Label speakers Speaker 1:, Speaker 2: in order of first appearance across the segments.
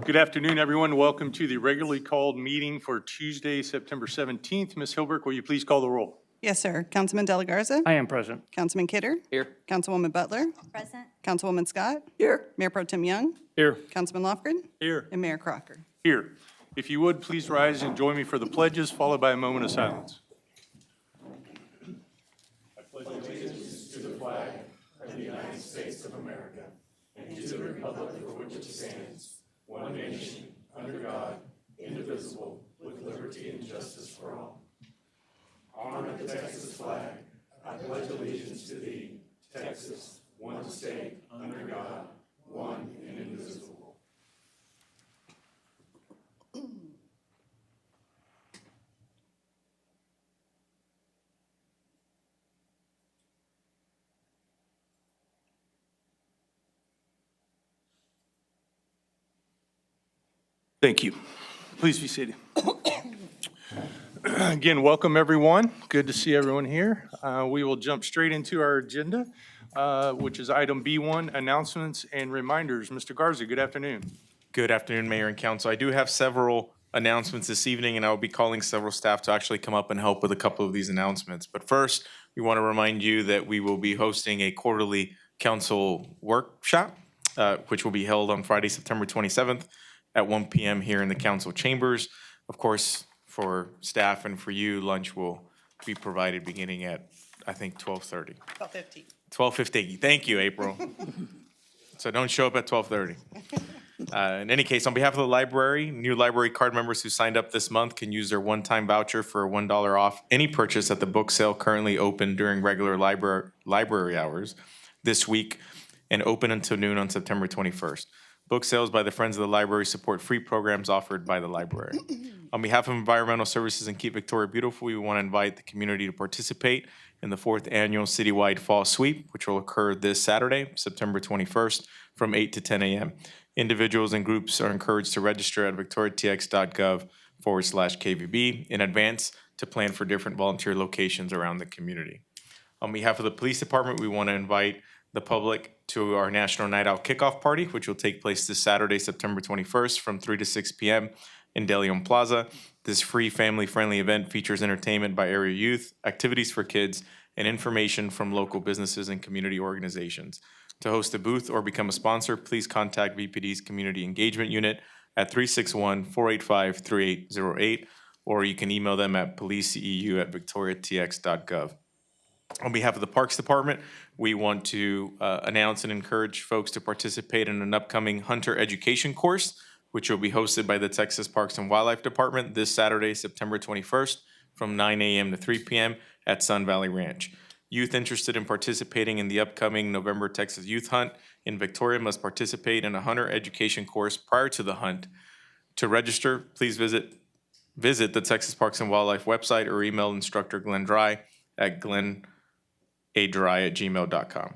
Speaker 1: Good afternoon, everyone. Welcome to the regularly called meeting for Tuesday, September 17th. Ms. Hilberg, will you please call the roll?
Speaker 2: Yes, sir. Councilman De La Garza?
Speaker 3: I am present.
Speaker 2: Councilman Kidder?
Speaker 3: Here.
Speaker 2: Councilwoman Butler?
Speaker 4: Present.
Speaker 2: Councilwoman Scott?
Speaker 3: Here.
Speaker 2: Mayor Pro Tem Young?
Speaker 3: Here.
Speaker 2: Councilman Lofgren?
Speaker 1: Here.
Speaker 2: And Mayor Crocker.
Speaker 1: Here. If you would, please rise and join me for the pledges, followed by a moment of silence. I pledge allegiance to the flag of the United States of America and to the republic for which it stands, one nation, under God, indivisible, with liberty and justice for all. Honor the Texas flag. I pledge allegiance to thee, Texas, one state, under God, one and indivisible. Thank you. Please be seated. Again, welcome everyone. Good to see everyone here. We will jump straight into our agenda, which is item B1, announcements and reminders. Mr. Garza, good afternoon.
Speaker 5: Good afternoon, Mayor and Council. I do have several announcements this evening, and I will be calling several staff to actually come up and help with a couple of these announcements. But first, we want to remind you that we will be hosting a quarterly council workshop, which will be held on Friday, September 27th at 1 p.m. here in the council chambers. Of course, for staff and for you, lunch will be provided beginning at, I think, 12:30.
Speaker 2: 12:15.
Speaker 5: 12:15. Thank you, April. So don't show up at 12:30. In any case, on behalf of the library, new library card members who signed up this month can use their one-time voucher for $1 off any purchase at the book sale currently open during regular library hours this week and open until noon on September 21st. Book sales by the Friends of the Library support free programs offered by the library. On behalf of Environmental Services and Keep Victoria Beautiful, we want to invite the community to participate in the 4th annual citywide fall sweep, which will occur this Saturday, September 21st, from 8 to 10 a.m. Individuals and groups are encouraged to register at victoriatx.gov/KVB in advance to plan for different volunteer locations around the community. On behalf of the police department, we want to invite the public to our National Night Out Kickoff Party, which will take place this Saturday, September 21st from 3 to 6 p.m. in De Leon Plaza. This free family-friendly event features entertainment by area youth, activities for kids, and information from local businesses and community organizations. To host a booth or become a sponsor, please contact VPD's Community Engagement Unit at 361-485-3808, or you can email them at policeu@victoriatx.gov. On behalf of the Parks Department, we want to announce and encourage folks to participate in an upcoming hunter education course, which will be hosted by the Texas Parks and Wildlife Department this Saturday, September 21st, from 9 a.m. to 3 p.m. at Sun Valley Ranch. Youth interested in participating in the upcoming November Texas Youth Hunt in Victoria must participate in a hunter education course prior to the hunt. To register, please visit the Texas Parks and Wildlife website or email instructor Glenn Dry at glenn.adry@gmail.com.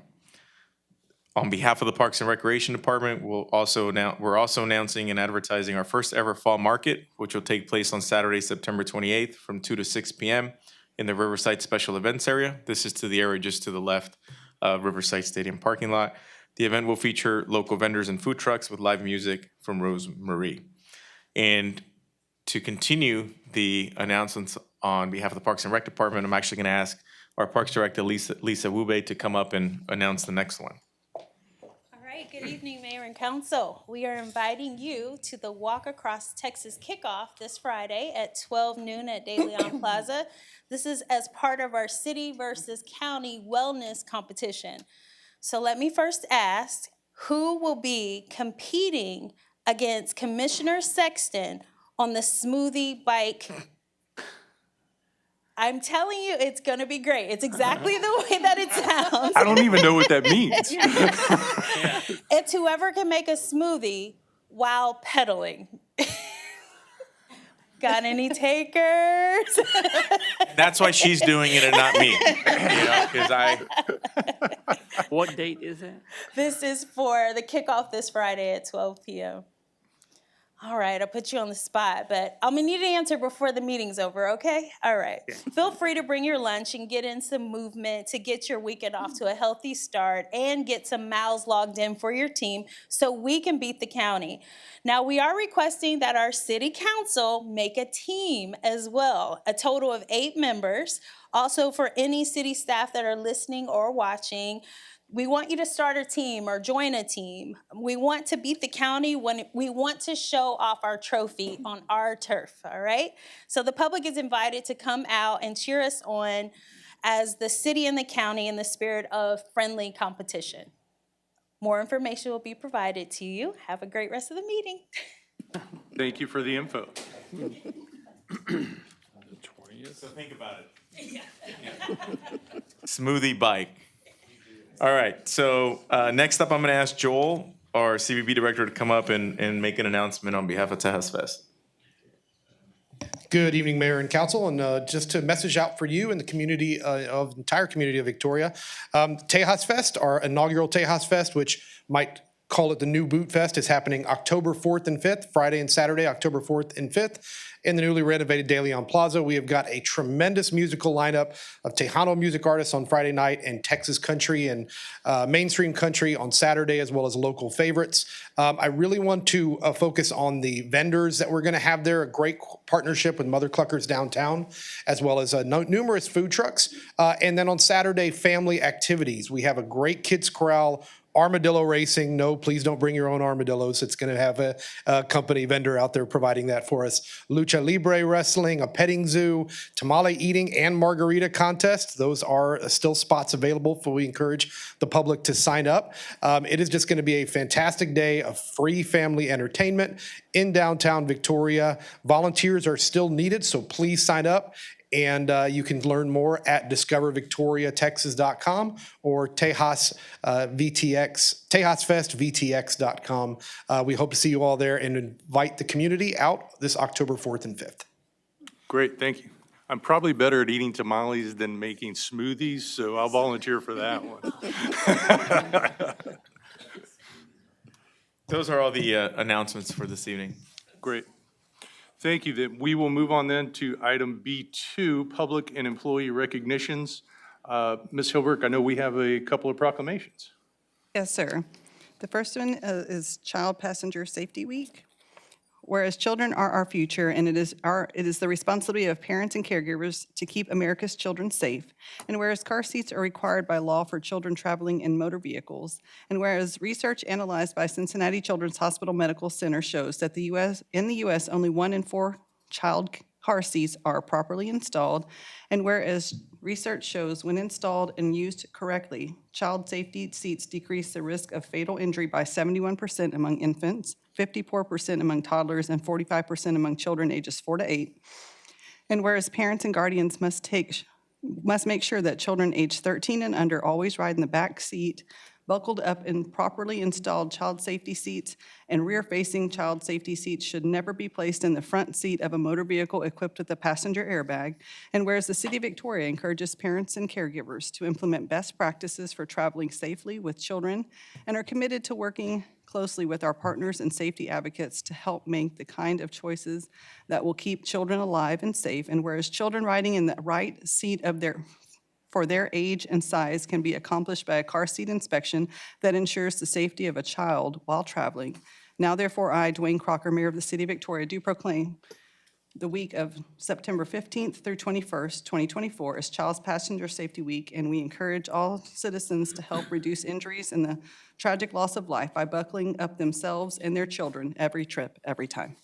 Speaker 5: On behalf of the Parks and Recreation Department, we're also announcing and advertising our first ever fall market, which will take place on Saturday, September 28th from 2 to 6 p.m. in the Riverside Special Events area. This is to the area just to the left of Riverside Stadium parking lot. The event will feature local vendors and food trucks with live music from Rose Marie. And to continue the announcements on behalf of the Parks and Rec Department, I'm actually going to ask our Parks Director, Lisa Wube, to come up and announce the next one.
Speaker 4: All right, good evening, Mayor and Council. We are inviting you to the Walk Across Texas kickoff this Friday at 12 noon at De Leon Plaza. This is as part of our city versus county wellness competition. So let me first ask, who will be competing against Commissioner Sexton on the smoothie bike? I'm telling you, it's going to be great. It's exactly the way that it sounds.
Speaker 1: I don't even know what that means.
Speaker 4: It's whoever can make a smoothie while pedaling. Got any takers?
Speaker 5: That's why she's doing it and not me.
Speaker 3: What date is it?
Speaker 4: This is for the kickoff this Friday at 12 p.m. All right, I'll put you on the spot, but I'm gonna need an answer before the meeting's over, okay? All right. Feel free to bring your lunch and get in some movement to get your weekend off to a healthy start and get some miles logged in for your team so we can beat the county. Now, we are requesting that our city council make a team as well, a total of 8 members. Also, for any city staff that are listening or watching, we want you to start a team or join a team. We want to beat the county when we want to show off our trophy on our turf, all right? So the public is invited to come out and cheer us on as the city and the county in the spirit of friendly competition. More information will be provided to you. Have a great rest of the meeting.
Speaker 1: Thank you for the info.
Speaker 5: So think about it. Smoothie bike. All right, so next up, I'm going to ask Joel, our CVB director, to come up and make an announcement on behalf of Tejas Fest.
Speaker 3: Good evening, Mayor and Council, and just to message out for you and the community entire community of Victoria, Tejas Fest, our inaugural Tejas Fest, which might call it the New Boot Fest, is happening October 4th and 5th, Friday and Saturday, October 4th and 5th, in the newly renovated De Leon Plaza. We have got a tremendous musical lineup of Tejano music artists on Friday night and Texas country and mainstream country on Saturday, as well as local favorites. I really want to focus on the vendors that we're going to have there, a great partnership with Mother Cluckers downtown, as well as numerous food trucks. And then on Saturday, family activities. We have a great kids corral, armadillo racing. No, please don't bring your own armadillos. It's going to have a company vendor out there providing that for us. Lucha Libre wrestling, a petting zoo, tamale eating, and margarita contest. Those are still spots available, for we encourage the public to sign up. It is just going to be a fantastic day of free family entertainment in downtown Victoria. Volunteers are still needed, so please sign up. And you can learn more at discovervictoriatexas.com or TejasFestVTX.com. We hope to see you all there and invite the community out this October 4th and 5th.
Speaker 1: Great, thank you. I'm probably better at eating tamales than making smoothies, so I'll volunteer for that one.
Speaker 5: Those are all the announcements for this evening.
Speaker 1: Great. Thank you. Then we will move on then to item B2, public and employee recognitions. Ms. Hilberg, I know we have a couple of proclamations.
Speaker 2: Yes, sir. The first one is Child Passenger Safety Week. Whereas children are our future, and it is the responsibility of parents and caregivers to keep America's children safe. And whereas car seats are required by law for children traveling in motor vehicles, and whereas research analyzed by Cincinnati Children's Hospital Medical Center shows that in the U.S. only 1 in 4 child car seats are properly installed, and whereas research shows when installed and used correctly, child safety seats decrease the risk of fatal injury by 71% among infants, 54% among toddlers, and 45% among children ages 4 to 8. And whereas parents and guardians must make sure that children age 13 and under always ride in the back seat, buckled up in properly installed child safety seats, and rear-facing child safety seats should never be placed in the front seat of a motor vehicle equipped with a passenger airbag. And whereas the City of Victoria encourages parents and caregivers to implement best practices for traveling safely with children and are committed to working closely with our partners and safety advocates to help make the kind of choices that will keep children alive and safe. And whereas children riding in the right seat for their age and size can be accomplished by a car seat inspection that ensures the safety of a child while traveling. Now, therefore, I, Duane Crocker, Mayor of the City of Victoria, do proclaim the week of September 15th through 21st, 2024 as Child Passenger Safety Week, and we encourage all citizens to help reduce injuries and the tragic loss of life by buckling up themselves and their children every trip, every time.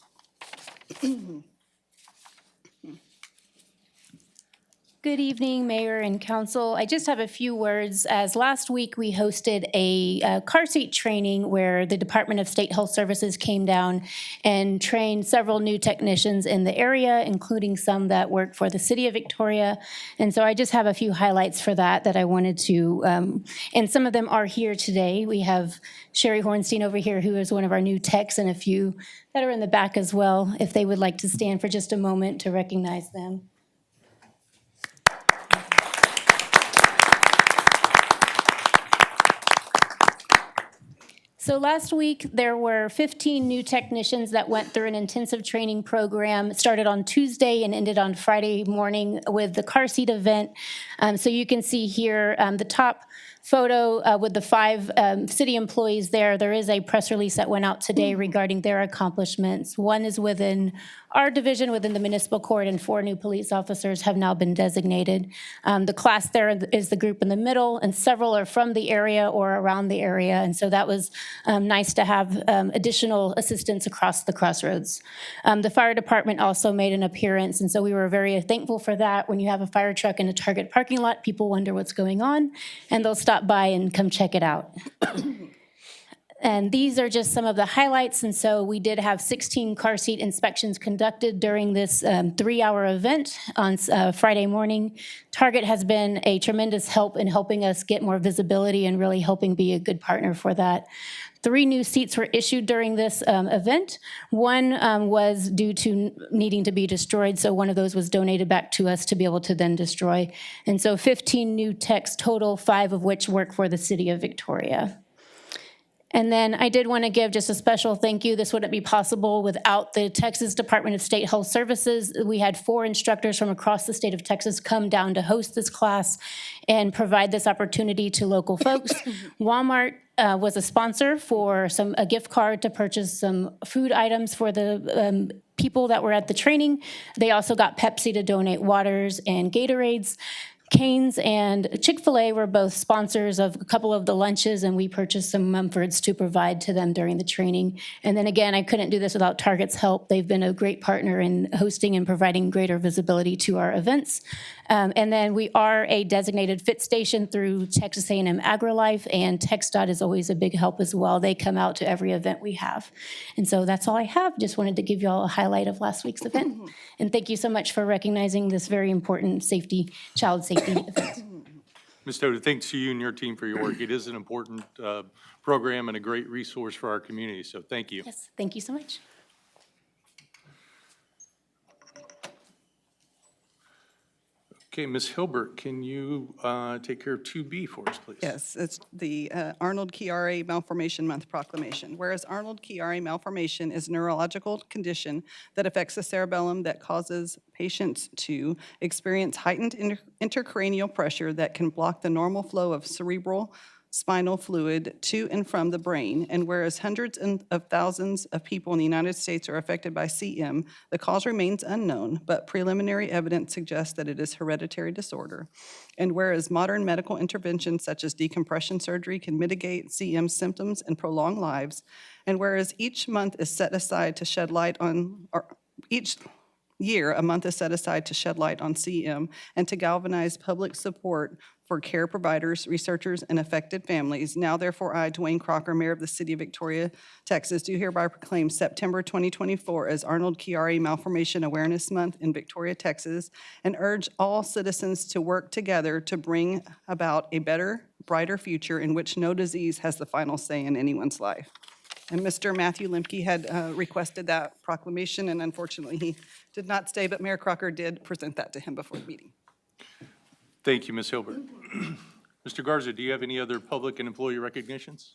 Speaker 6: Good evening, Mayor and Council. I just have a few words. As last week, we hosted a car seat training where the Department of State Health Services came down and trained several new technicians in the area, including some that work for the City of Victoria. And so I just have a few highlights for that I wanted to, and some of them are here today. We have Sherry Hornstein over here, who is one of our new techs, and a few that are in the back as well, if they would like to stand for just a moment to recognize them. So last week, there were 15 new technicians that went through an intensive training program. It started on Tuesday and ended on Friday morning with the car seat event. So you can see here the top photo with the 5 city employees there. There is a press release that went out today regarding their accomplishments. One is within our division, within the municipal court, and 4 new police officers have now been designated. The class there is the group in the middle, and several are from the area or around the area. And so that was nice to have additional assistance across the crossroads. The fire department also made an appearance, and so we were very thankful for that. When you have a fire truck in a Target parking lot, people wonder what's going on, and they'll stop by and come check it out. And these are just some of the highlights. And so we did have 16 car seat inspections conducted during this 3-hour event on Friday morning. Target has been a tremendous help in helping us get more visibility and really helping be a good partner for that. 3 new seats were issued during this event. One was due to needing to be destroyed, so one of those was donated back to us to be able to then destroy. And so 15 new techs total, 5 of which work for the city of Victoria. And then I did want to give just a special thank you. This wouldn't be possible without the Texas Department of State Health Services. We had 4 instructors from across the state of Texas come down to host this class and provide this opportunity to local folks. Walmart was a sponsor for a gift card to purchase some food items for the people that were at the training. They also got Pepsi to donate waters and Gatorades. Cane's and Chick-fil-A were both sponsors of a couple of the lunches, and we purchased some Mumfords to provide to them during the training. And then again, I couldn't do this without Target's help. They've been a great partner in hosting and providing greater visibility to our events. And then we are a designated fit station through Texas A&M AgriLife, and TxDOT is always a big help as well. They come out to every event we have. And so that's all I have. Just wanted to give you all a highlight of last week's event. And thank you so much for recognizing this very important child safety event.
Speaker 7: Ms. Toda, thanks to you and your team for your work. It is an important program and a great resource for our community, so thank you.
Speaker 6: Yes, thank you so much.
Speaker 7: Okay, Ms. Hilbert, can you take care of 2B for us, please?
Speaker 2: Yes, it's the Arnold-Chiari Malformation Month Proclamation. Whereas Arnold-Chiari malformation is a neurological condition that affects the cerebellum that causes patients to experience heightened intracranial pressure that can block the normal flow of cerebral spinal fluid to and from the brain, and whereas hundreds of thousands of people in the United States are affected by CM, the cause remains unknown, but preliminary evidence suggests that it is hereditary disorder. And whereas modern medical interventions such as decompression surgery can mitigate CM symptoms and prolong lives, and whereas each month is set aside to shed light on, or each year, a month is set aside to shed light on CM and to galvanize public support for care providers, researchers, and affected families. Now, therefore, I, Duane Crocker, Mayor of the City of Victoria, Texas, do hereby proclaim September 2024 as Arnold-Chiari Malformation Awareness Month in Victoria, Texas, and urge all citizens to work together to bring about a better, brighter future in which no disease has the final say in anyone's life. And Mr. Matthew Lemke had requested that proclamation, and unfortunately, he did not stay, but Mayor Crocker did present that to him before the meeting.
Speaker 7: Thank you, Ms. Hilbert. Mr. Garza, do you have any other public and employee recognitions?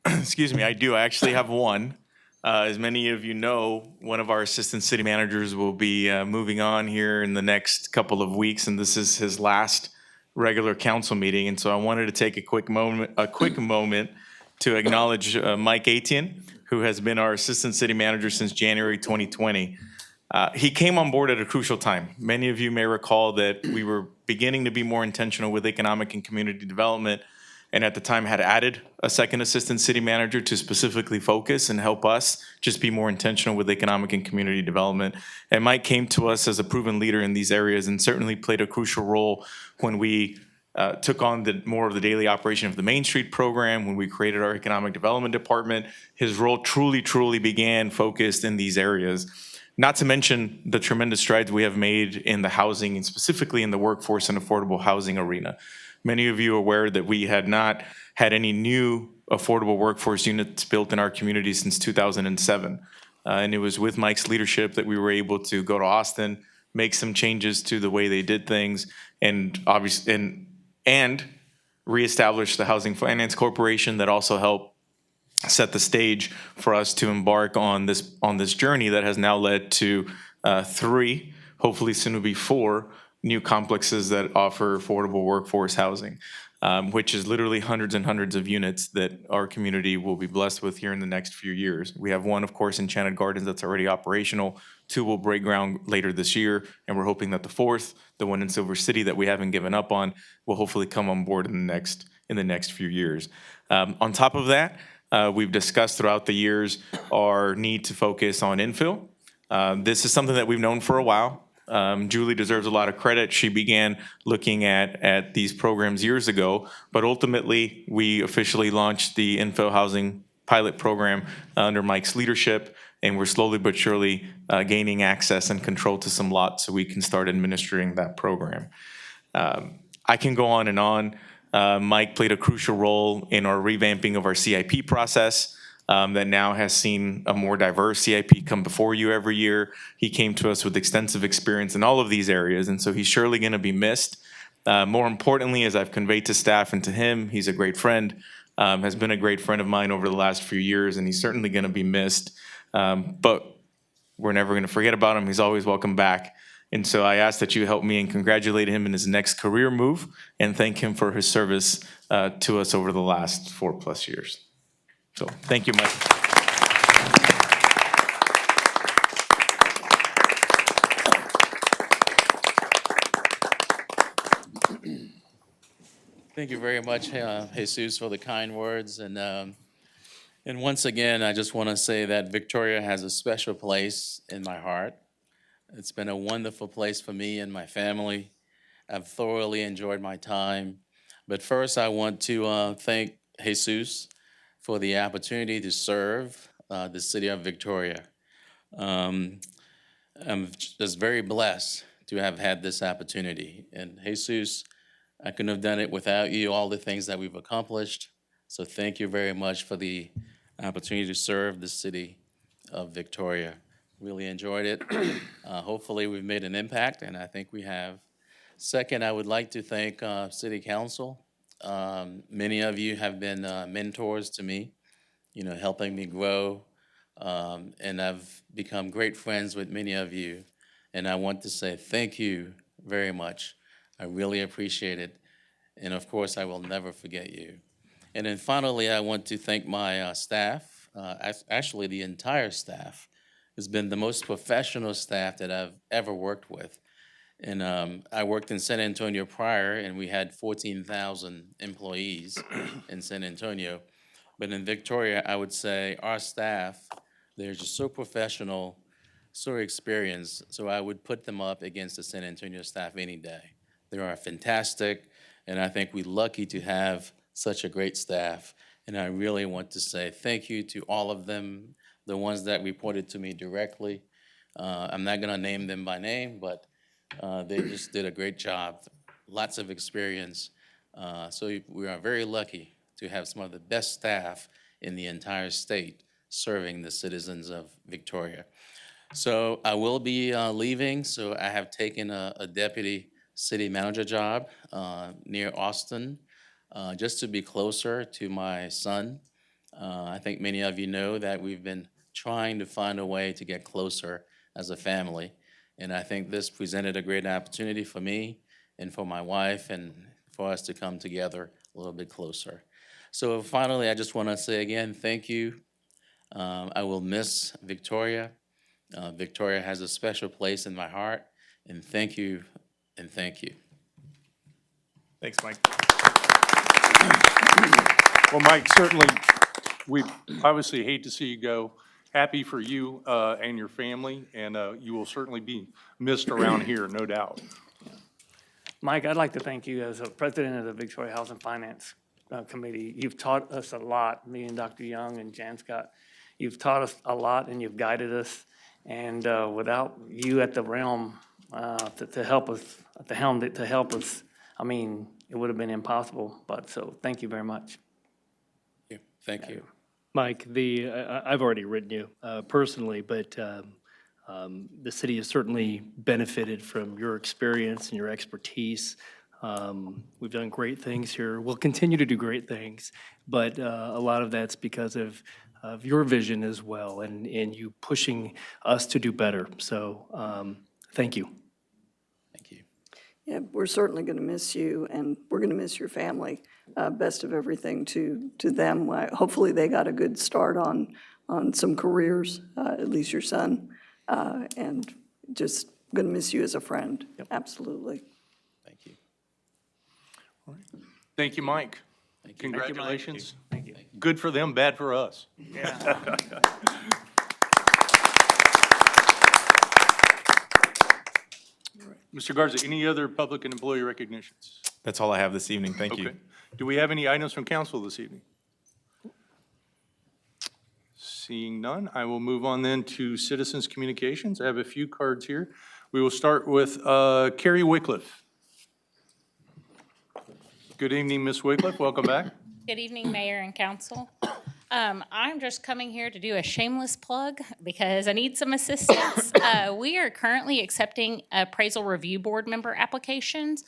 Speaker 5: Excuse me, I do. I actually have one. As many of you know, one of our assistant city managers will be moving on here in the next couple of weeks, and this is his last regular council meeting. And so I wanted to take a quick moment to acknowledge Mike Atian, who has been our assistant city manager since January 2020. He came on board at a crucial time. Many of you may recall that we were beginning to be more intentional with economic and community development, and at the time had added a second assistant city manager to specifically focus and help us just be more intentional with economic and community development. And Mike came to us as a proven leader in these areas and certainly played a crucial role when we took on more of the daily operation of the Main Street program, when we created our economic development department. His role truly began focused in these areas. Not to mention the tremendous strides we have made in the housing and specifically in the workforce and affordable housing arena. Many of you are aware that we had not had any new affordable workforce units built in our community since 2007. And it was with Mike's leadership that we were able to go to Austin, make some changes to the way they did things, and obviously, and reestablish the Housing Finance Corporation that also helped set the stage for us to embark on this journey that has now led to 3, hopefully soon to be 4, new complexes that offer affordable workforce housing, which is literally hundreds and hundreds of units that our community will be blessed with here in the next few years. We have one, of course, Enchanted Gardens that's already operational. 2 will break ground later this year, and we're hoping that the 4th, the one in Silver City that we haven't given up on, will hopefully come on board in the next few years. On top of that, we've discussed throughout the years our need to focus on infill. This is something that we've known for a while. Julie deserves a lot of credit. She began looking at these programs years ago, but ultimately we officially launched the infill housing pilot program under Mike's leadership, and we're slowly but surely gaining access and control to some lots so we can start administering that program. I can go on and on. Mike played a crucial role in our revamping of our CIP process that now has seen a more diverse CIP come before you every year. He came to us with extensive experience in all of these areas, and so he's surely going to be missed. More importantly, as I've conveyed to staff and to him, he's a great friend, has been a great friend of mine over the last few years, and he's certainly going to be missed. But we're never going to forget about him. He's always welcome back. And so I ask that you help me and congratulate him in his next career move and thank him for his service to us over the last 4+ years. So thank you, Mike.
Speaker 8: Thank you very much, Jesus, for the kind words. And once again, I just want to say that Victoria has a special place in my heart. It's been a wonderful place for me and my family. I've thoroughly enjoyed my time. But first, I want to thank Jesus for the opportunity to serve the city of Victoria. I'm just very blessed to have had this opportunity. And Jesus, I couldn't have done it without you, all the things that we've accomplished. So thank you very much for the opportunity to serve the city of Victoria. Really enjoyed it. Hopefully we've made an impact, and I think we have. Second, I would like to thank City Council. Many of you have been mentors to me, helping me grow, and I've become great friends with many of you. And I want to say thank you very much. I really appreciate it. And of course, I will never forget you. And then finally, I want to thank my staff. Actually, the entire staff has been the most professional staff that I've ever worked with. And I worked in San Antonio prior, and we had 14,000 employees in San Antonio. But in Victoria, I would say our staff, they're just so professional, so experienced. So I would put them up against the San Antonio staff any day. They are fantastic, and I think we're lucky to have such a great staff. And I really want to say thank you to all of them, the ones that reported to me directly. I'm not going to name them by name, but they just did a great job. Lots of experience. So we are very lucky to have some of the best staff in the entire state serving the citizens of Victoria. So I will be leaving, so I have taken a deputy city manager job near Austin, just to be closer to my son. I think many of you know that we've been trying to find a way to get closer as a family. And I think this presented a great opportunity for me and for my wife and for us to come together a little bit closer. So finally, I just want to say again, thank you. I will miss Victoria. Victoria has a special place in my heart, and thank you, and thank you.
Speaker 5: Thanks, Mike.
Speaker 7: Well, Mike, certainly, we obviously hate to see you go. Happy for you and your family, and you will certainly be missed around here, no doubt.
Speaker 9: Mike, I'd like to thank you as a president of the Victoria House and Finance Committee. You've taught us a lot, me and Dr. Young and Jan Scott. You've taught us a lot, and you've guided us. And without you at the realm to help us, at the helm to help us, I mean, it would have been impossible. But so thank you very much.
Speaker 8: Thank you.
Speaker 10: Mike, I've already written you personally, but the city has certainly benefited from your experience and your expertise. We've done great things here. We'll continue to do great things, but a lot of that's because of your vision as well and you pushing us to do better. So thank you.
Speaker 8: Thank you.
Speaker 11: Yeah, we're certainly going to miss you, and we're going to miss your family. Best of everything to them. Hopefully they got a good start on some careers, at least your son, and just going to miss you as a friend.
Speaker 10: Yep.
Speaker 11: Absolutely.
Speaker 8: Thank you.
Speaker 7: Thank you, Mike.
Speaker 8: Thank you.
Speaker 7: Congratulations.
Speaker 9: Thank you.
Speaker 7: Good for them, bad for us.
Speaker 9: Yeah.
Speaker 7: Mr. Garza, any other public and employee recognitions?
Speaker 5: That's all I have this evening. Thank you.
Speaker 7: Okay. Do we have any items from council this evening? Seeing none, I will move on then to citizens' communications. I have a few cards here. We will start with Carrie Wycliffe. Good evening, Ms. Wycliffe. Welcome back.
Speaker 12: Good evening, Mayor and Council. I'm just coming here to do a shameless plug because I need some assistance. We are currently accepting appraisal review board member applications.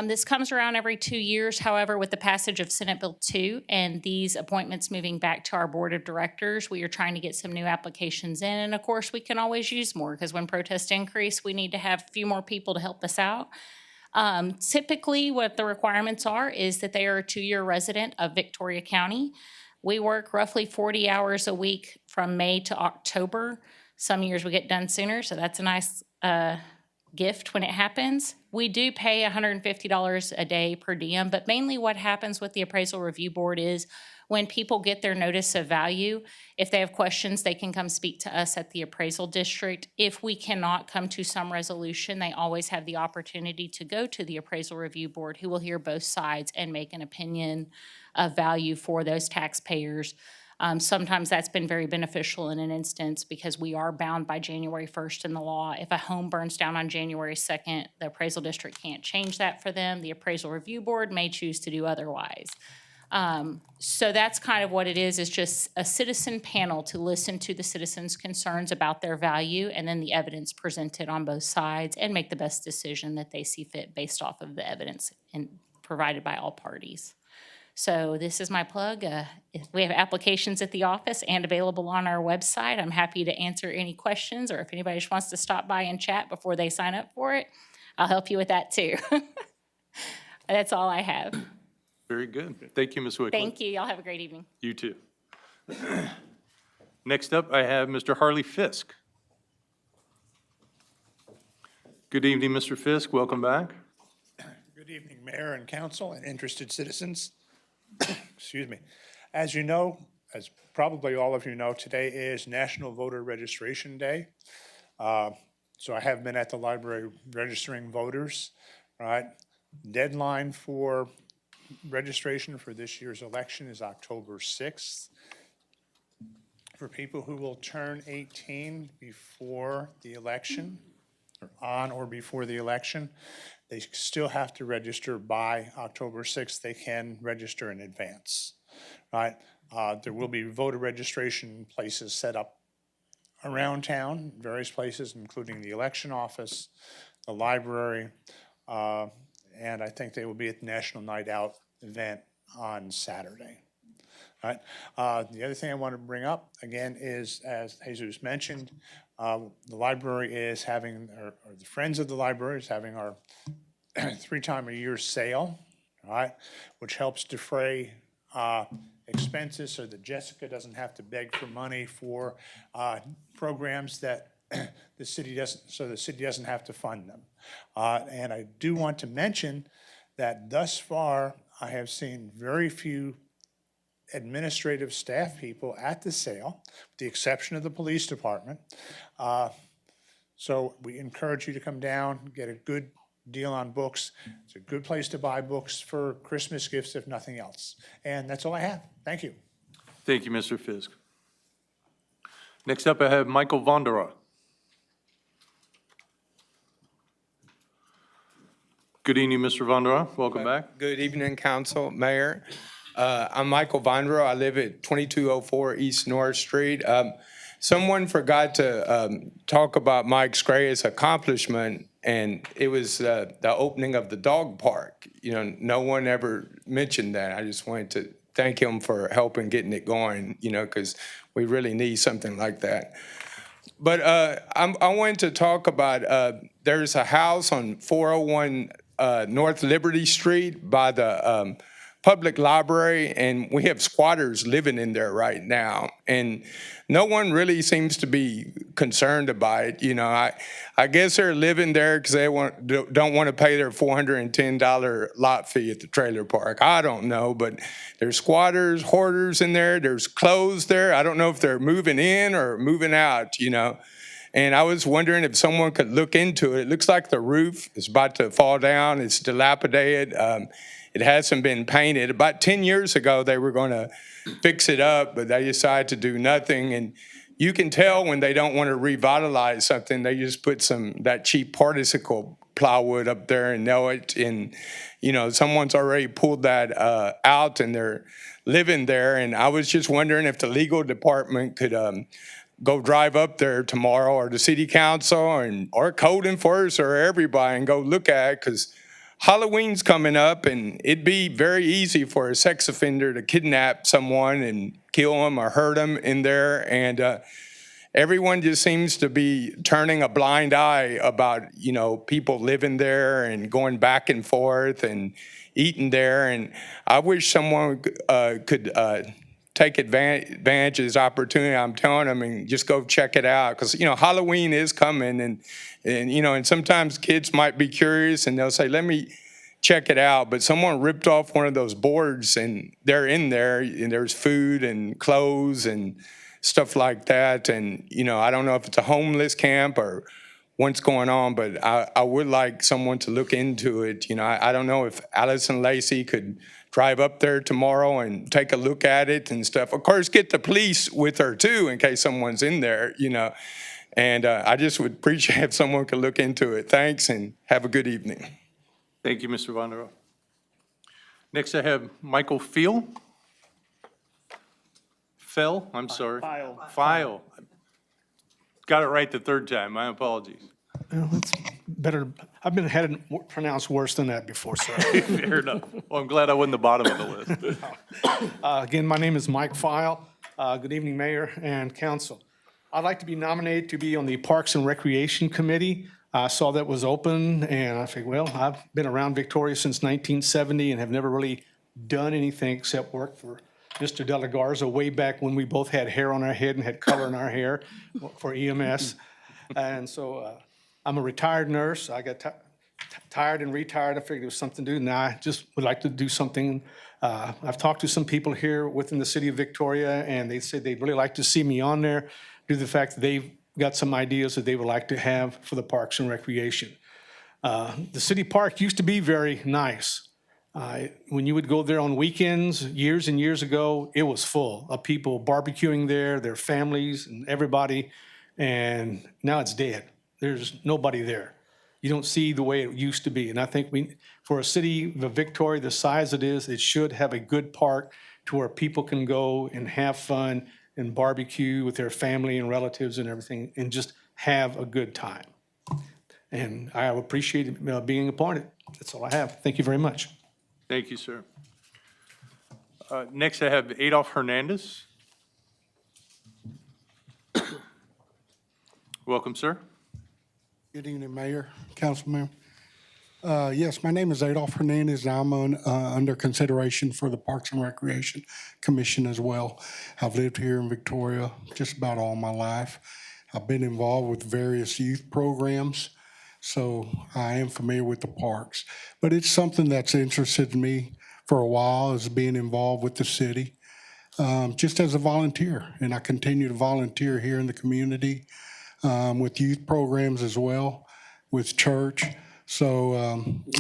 Speaker 12: This comes around every 2 years, however, with the passage of Senate Bill 2 and these appointments moving back to our board of directors, we are trying to get some new applications in. And of course, we can always use more because when protests increase, we need to have a few more people to help us out. Typically, what the requirements are is that they are a 2-year resident of Victoria County. We work roughly 40 hours a week from May to October. Some years we get done sooner, so that's a nice gift when it happens. We do pay $150 a day per diem, but mainly what happens with the Appraisal Review Board is when people get their notice of value, if they have questions, they can come speak to us at the appraisal district. If we cannot come to some resolution, they always have the opportunity to go to the Appraisal Review Board, who will hear both sides and make an opinion of value for those taxpayers. Sometimes that's been very beneficial in an instance because we are bound by January 1st in the law. If a home burns down on January 2nd, the appraisal district can't change that for them. The Appraisal Review Board may choose to do otherwise. So that's kind of what it is just a citizen panel to listen to the citizens' concerns about their value and then the evidence presented on both sides and make the best decision that they see fit based off of the evidence provided by all parties. So this is my plug. We have applications at the office and available on our website. I'm happy to answer any questions, or if anybody just wants to stop by and chat before they sign up for it, I'll help you with that too. That's all I have.
Speaker 7: Very good. Thank you, Ms. Wycliffe.
Speaker 12: Thank you. Y'all have a great evening.
Speaker 7: You too. Next up, I have Mr. Harley Fisk. Good evening, Mr. Fisk. Welcome back.
Speaker 13: Good evening, Mayor and Council and interested citizens. Excuse me. As you know, as probably all of you know, today is National Voter Registration Day. So I have been at the library registering voters, right? Deadline for registration for this year's election is October 6th. For people who will turn 18 before the election, or on or before the election, they still have to register by October 6th. They can register in advance, right? There will be voter registration places set up around town, various places, including the election office, the library, and I think they will be at the National Night Out event on Saturday. Right. The other thing I want to bring up again is, as Jesus mentioned, the library is having, or the Friends of the Library is having our 3-time-a-year sale, right, which helps defray expenses so that Jessica doesn't have to beg for money for programs that the city doesn't have to fund them. And I do want to mention that thus far, I have seen very few administrative staff people at the sale, with the exception of the police department. So we encourage you to come down, get a good deal on books. It's a good place to buy books for Christmas gifts, if nothing else. And that's all I have. Thank you.
Speaker 7: Thank you, Mr. Fisk. Next up, I have Michael Vondera. Good evening, Mr. Vondera. Welcome back.
Speaker 14: Good evening, Council, Mayor. I'm Michael Vondera. I live at 2204 East North Street. Someone forgot to talk about Mike Scrae's accomplishment, and it was the opening of the dog park. no one ever mentioned that. I just wanted to thank him for helping getting it going, because we really need something like that. But I wanted to talk about, there's a house on 401 North Liberty Street by the public library, and we have squatters living in there right now. And no one really seems to be concerned about it. I guess they're living there because they don't want to pay their $410 lot fee at the trailer park. I don't know, but there's squatters, hoarders in there. There's clothes there. I don't know if they're moving in or moving out, And I was wondering if someone could look into it. It looks like the roof is about to fall down. It's dilapidated. It hasn't been painted. About 10 years ago, they were going to fix it up, but they decided to do nothing. And you can tell when they don't want to revitalize something, they just put that cheap particle plywood up there and nail it. And, someone's already pulled that out and they're living there. And I was just wondering if the legal department could go drive up there tomorrow, or the city council or code enforcement or everybody, and go look at it, because Halloween's coming up, and it'd be very easy for a sex offender to kidnap someone and kill them or hurt them in there. And everyone just seems to be turning a blind eye about, people living there and going back and forth and eating there. And I wish someone could take advantage of this opportunity. I'm telling them, and just go check it out, because Halloween is coming, and sometimes kids might be curious and they'll say, "Let me check it out." But someone ripped off one of those boards, and they're in there, and there's food and clothes and stuff like that. And I don't know if it's a homeless camp or what's going on, but I would like someone to look into it. I don't know if Allison Lacey could drive up there tomorrow and take a look at it and stuff. Of course, get the police with her too, in case someone's in there, And I just would appreciate if someone could look into it. Thanks, and have a good evening.
Speaker 7: Thank you, Mr. Von der Rohe. Next, I have Michael Feel. I'm sorry. File. Got it right the third time. My apologies.
Speaker 15: Well, it's better. I've been had it pronounced worse than that before, sir.
Speaker 7: Fair enough. Well, I'm glad I wasn't the bottom of the list.
Speaker 15: Again, my name is Mike File. Good evening, Mayor and Council. I'd like to be nominated to be on the Parks and Recreation Committee. I saw that was open, and I figured, well, I've been around Victoria since 1970 and have never really done anything except work for Mr. De La Garza way back when we both had hair on our head and had color in our hair for EMS. And so I'm a retired nurse. I got tired and retired. I figured it was something to do. Now I just would like to do something. I've talked to some people here within the city of Victoria, and they said they'd really like to see me on there due to the fact that they've got some ideas that they would like to have for the Parks and Recreation. The city park used to be very nice. When you would go there on weekends, years and years ago, it was full of people barbecuing there, their families and everybody, and now it's dead. There's nobody there. You don't see the way it used to be. And I think for a city of Victoria the size it is, it should have a good park to where people can go and have fun and barbecue with their family and relatives and everything, and just have a good time. And I appreciate being appointed. That's all I have. Thank you very much.
Speaker 7: Thank you, sir. Next, I have Adolf Hernandez. Welcome, sir.
Speaker 16: Good evening, Mayor, Councilman. Yes, my name is Adolf Hernandez. I'm under consideration for the Parks and Recreation Commission as well. I've lived here in Victoria just about all my life. I've been involved with various youth programs, so I am familiar with the parks. But it's something that's interested me for a while, is being involved with the city, just as a volunteer. And I continue to volunteer here in the community with youth programs as well, with church. So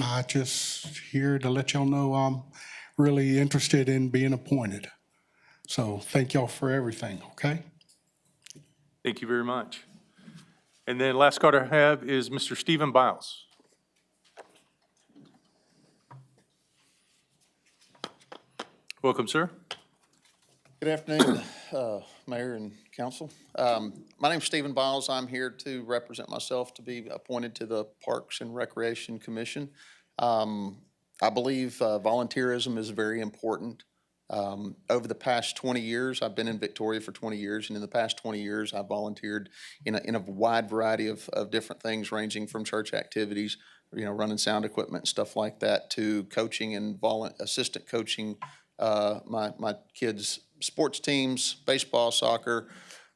Speaker 16: I just here to let y'all know I'm really interested in being appointed. So thank y'all for everything, okay?
Speaker 7: Thank you very much. And then last card I have is Mr. Stephen Biles. Welcome, sir.
Speaker 17: Good afternoon, Mayor and Council. My name's Stephen Biles. I'm here to represent myself to be appointed to the Parks and Recreation Commission. I believe volunteerism is very important. Over the past 20 years, I've been in Victoria for 20 years, and in the past 20 years, I've volunteered in a wide variety of different things, ranging from church activities, running sound equipment and stuff like that, to coaching and assistant coaching my kids' sports teams, baseball, soccer,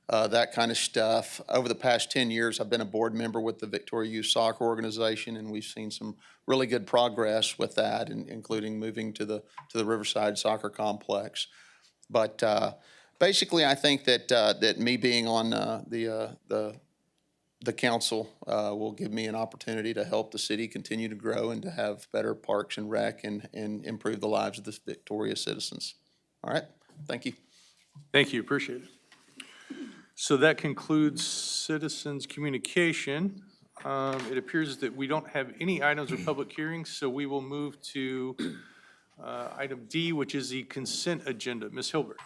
Speaker 17: that kind of stuff. Over the past 10 years, I've been a board member with the Victoria Youth Soccer Organization, and we've seen some really good progress with that, including moving to the Riverside Soccer Complex. But basically, I think that me being on the council will give me an opportunity to help the city continue to grow and to have better parks and rec and improve the lives of the Victoria citizens. All right, thank you.
Speaker 7: Thank you, appreciate it. So that concludes citizens' communication. It appears that we don't have any items of public hearings, so we will move to item D, which is the consent agenda. Ms. Hilbert.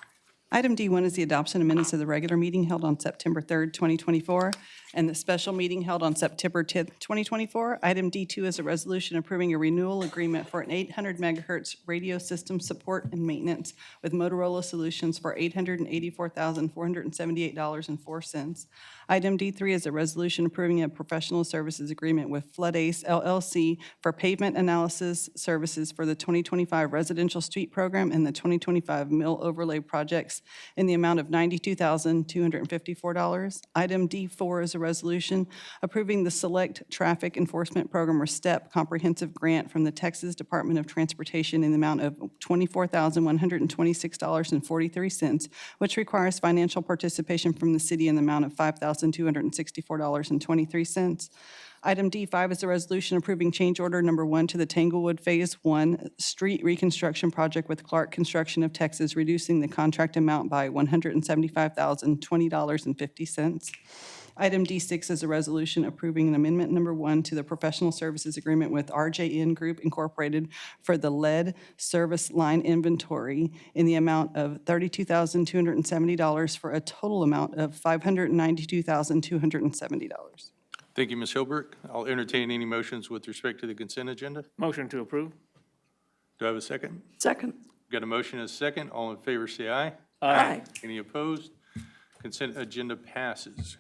Speaker 2: Item D1 is the adoption of minutes of the regular meeting held on September 3rd, 2024, and the special meeting held on September 10th, 2024. Item D2 is a resolution approving a renewal agreement for an 800 megahertz radio system support and maintenance with Motorola Solutions for $884,478.04. Item D3 is a resolution approving a professional services agreement with Flood Ace LLC for pavement analysis services for the 2025 residential street program and the 2025 mill overlay projects in the amount of $92,254. Item D4 is a resolution approving the Select Traffic Enforcement Program, or STEP, comprehensive grant from the Texas Department of Transportation in the amount of $24,126.43, which requires financial participation from the city in the amount of $5,264.23. Item D5 is a resolution approving change order number 1 to the Tanglewood Phase 1 street reconstruction project with Clark Construction of Texas, reducing the contract amount by $175,020.50. Item D6 is a resolution approving an amendment number 1 to the professional services agreement with RJN Group Incorporated for the lead service line inventory in the amount of $32,270 for a total amount of $592,270.
Speaker 7: Thank you, Ms. Hilbert. I'll entertain any motions with respect to the consent agenda.
Speaker 9: Motion to approve.
Speaker 7: Do I have a second?
Speaker 11: Second.
Speaker 7: Got a motion and a second. All in favor, say aye.
Speaker 11: Aye.
Speaker 7: Any opposed? Consent agenda passes.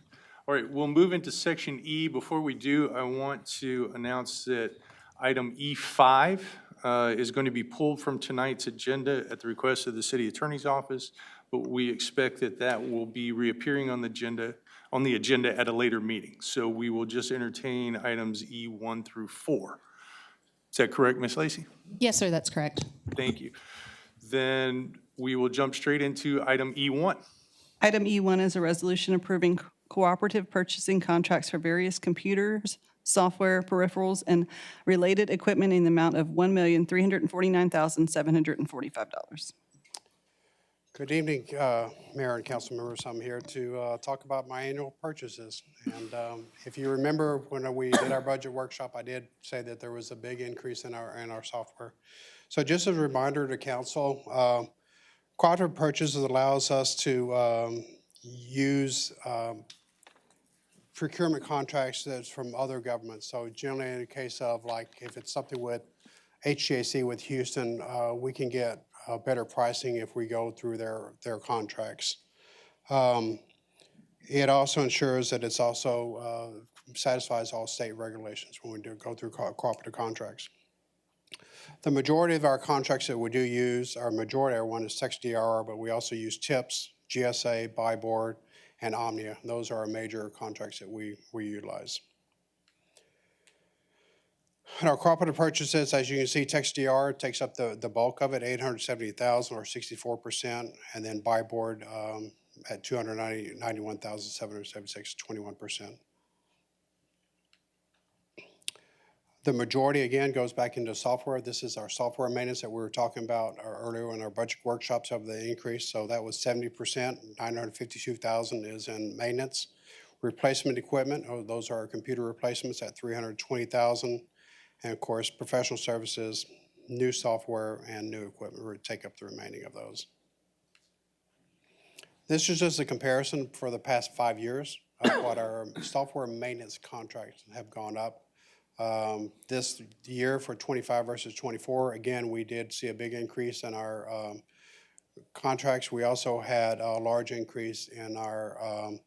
Speaker 7: All right, we'll move into section E. Before we do, I want to announce that item E5 is going to be pulled from tonight's agenda at the request of the city attorney's office, but we expect that that will be reappearing on the agenda at a later meeting. So we will just entertain items E1 through 4. Is that correct, Ms. Lacy?
Speaker 18: Yes, sir, that's correct.
Speaker 7: Thank you. Then we will jump straight into item E1.
Speaker 2: Item E1 is a resolution approving cooperative purchasing contracts for various computers, software, peripherals, and related equipment in the amount of $1,349,745.
Speaker 19: Good evening, Mayor and council members. I'm here to talk about my annual purchases. And if you remember when we did our budget workshop, I did say that there was a big increase in our software. So just as a reminder to council, cooperative purchases allows us to use procurement contracts that's from other governments. So generally in the case of, like, if it's something with HGAC with Houston, we can get better pricing if we go through their contracts. It also ensures that it's also satisfies all state regulations when we do go through cooperative contracts. The majority of our contracts that we do use, our majority are one is TextDR, but we also use TIPS, GSA, Byboard, and Omnia. Those are our major contracts that we utilize. And our cooperative purchases, as you can see, TextDR takes up the bulk of it, $870,000 or 64%, and then Byboard at $291,776, 21%. The majority, again, goes back into software. This is our software maintenance that we were talking about earlier in our budget workshops of the increase. So that was 70%, $952,000 is in maintenance. Replacement equipment, those are our computer replacements at $320,000. And of course, professional services, new software, and new equipment would take up the remaining of those. This is just a comparison for the past 5 years of what our software maintenance contracts have gone up. This year for 25 versus 24, again, we did see a big increase in our contracts. We also had a large increase in our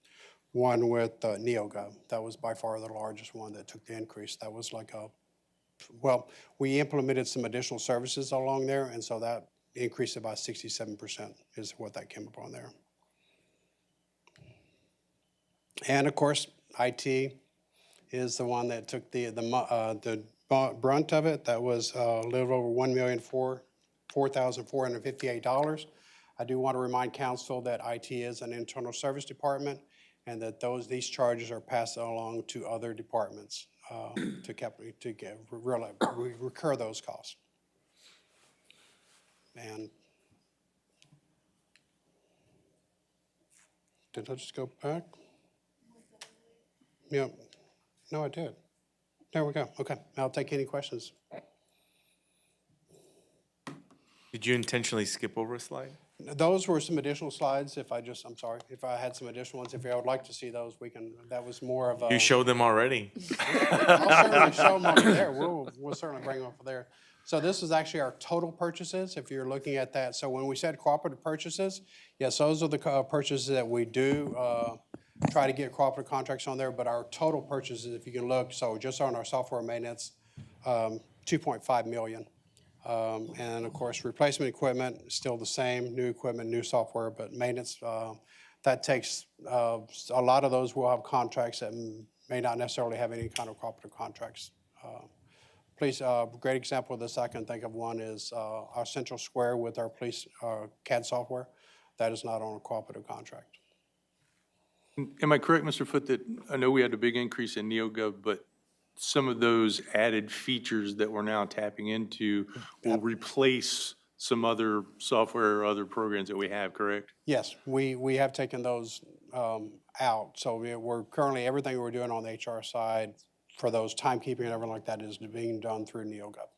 Speaker 19: one with NeoGov. That was by far the largest one that took the increase. That was like well, we implemented some additional services along there, and so that increased about 67% is what that came up on there. And of course, IT is the one that took the brunt of it. That was a little over $1,004,458. I do want to remind council that IT is an internal service department, and that these charges are passed along to other departments to recur those costs. And did I just go back? Yeah. No, I did. There we go. Okay. I'll take any questions.
Speaker 5: Did you intentionally skip over a slide?
Speaker 19: Those were some additional slides. I'm sorry, if I had some additional ones, if you would like to see those, that was more of a.
Speaker 5: You showed them already.
Speaker 19: I'll certainly show them over there. We'll certainly bring them over there. So this is actually our total purchases, if you're looking at that. So when we said cooperative purchases, yes, those are the purchases that we do try to get cooperative contracts on there, but our total purchases, if you can look, so just on our software maintenance, $2.5 million. And of course, replacement equipment is still the same, new equipment, new software, but maintenance, that takes, a lot of those will have contracts that may not necessarily have any kind of cooperative contracts. Please, a great example of this I can think of one is our Central Square with our police CAD software. That is not on a cooperative contract.
Speaker 7: Am I correct, Mr. Foote, that I know we had a big increase in NeoGov, but some of those added features that we're now tapping into will replace some other software or other programs that we have, correct?
Speaker 19: Yes, we have taken those out. So we're currently, everything we're doing on the HR side for those timekeeping and everything like that is being done through NeoGov.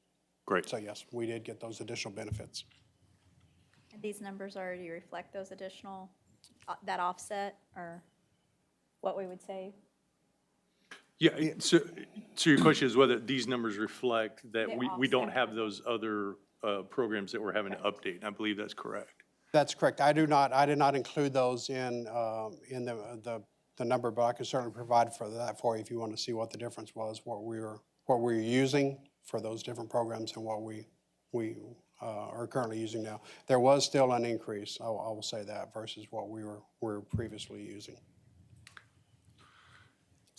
Speaker 7: Great.
Speaker 19: So yes, we did get those additional benefits.
Speaker 18: And these numbers already reflect those additional, that offset, or what we would say?
Speaker 7: Yeah, so your question is whether these numbers reflect that
Speaker 18: They
Speaker 7: we don't
Speaker 18: offset.
Speaker 7: have those other programs that we're having to update. I believe that's correct.
Speaker 19: That's correct. I did not include those in the number, but I can certainly provide for that for you if you want to see what the difference was, what we were using for those different programs and what we are currently using now. There was still an increase, I will say that, versus what we were previously using.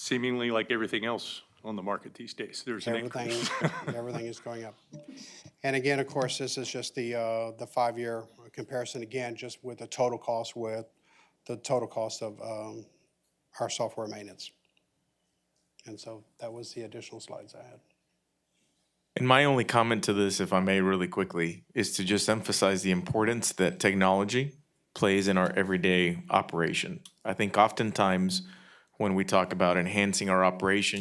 Speaker 7: Seemingly like everything else on the market these days, there's an increase.
Speaker 19: Everything is going up. And again, of course, this is just the 5-year comparison, again, just with the total cost of our software maintenance. And so that was the additional slides I had.
Speaker 5: And my only comment to this, if I may really quickly, is to just emphasize the importance that technology plays in our everyday operation. I think oftentimes when we talk about enhancing our operation,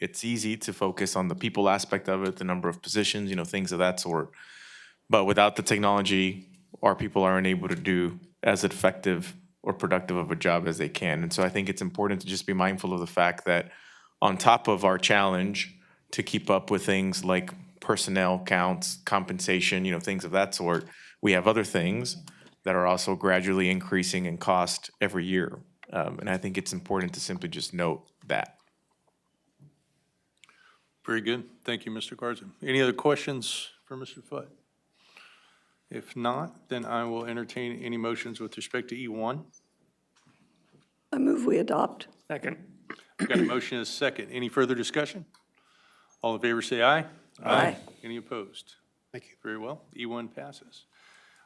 Speaker 5: it's easy to focus on the people aspect of it, the number of positions, things of that sort. But without the technology, our people aren't able to do as effective or productive of a job as they can. And so I think it's important to just be mindful of the fact that on top of our challenge to keep up with things like personnel counts, compensation, things of that sort, we have other things that are also gradually increasing in cost every year. And I think it's important to simply just note that.
Speaker 7: Very good. Thank you, Mr. Garza. Any other questions for Mr. Foote? If not, then I will entertain any motions with respect to E1.
Speaker 11: I move we adopt.
Speaker 9: Second.
Speaker 7: We've got a motion and a second. Any further discussion? All in favor say aye.
Speaker 11: Aye.
Speaker 7: Any opposed?
Speaker 19: Thank you.
Speaker 7: Very well. E1 passes.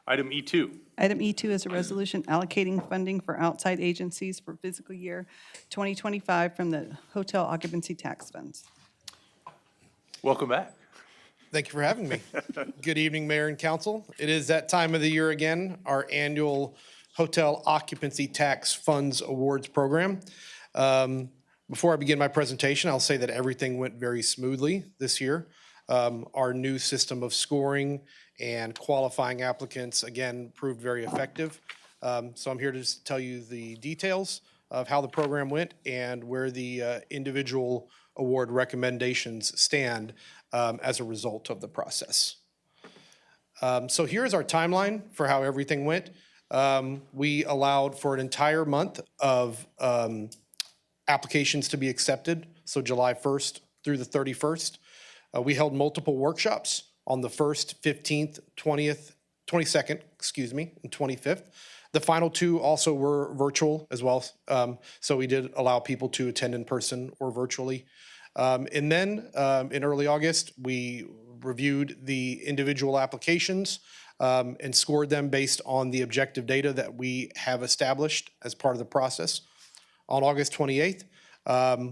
Speaker 7: Item E2.
Speaker 2: Item E2 is a resolution allocating funding for outside agencies for fiscal year 2025 from the hotel occupancy tax funds.
Speaker 7: Welcome back.
Speaker 3: Thank you for having me. Good evening, Mayor and Council. It is that time of the year again, our annual Hotel Occupancy Tax Funds Awards Program. Before I begin my presentation, I'll say that everything went very smoothly this year. Our new system of scoring and qualifying applicants, again, proved very effective. So I'm here to just tell you the details of how the program went and where the individual award recommendations stand as a result of the process. So here's our timeline for how everything went. We allowed for an entire month of applications to be accepted, so July 1st through the 31st. We held multiple workshops on the 1st, 15th, 20th, 22nd, and 25th. The final two also were virtual as well, so we did allow people to attend in person or virtually. And then in early August, we reviewed the individual applications and scored them based on the objective data that we have established as part of the process. On August 28th,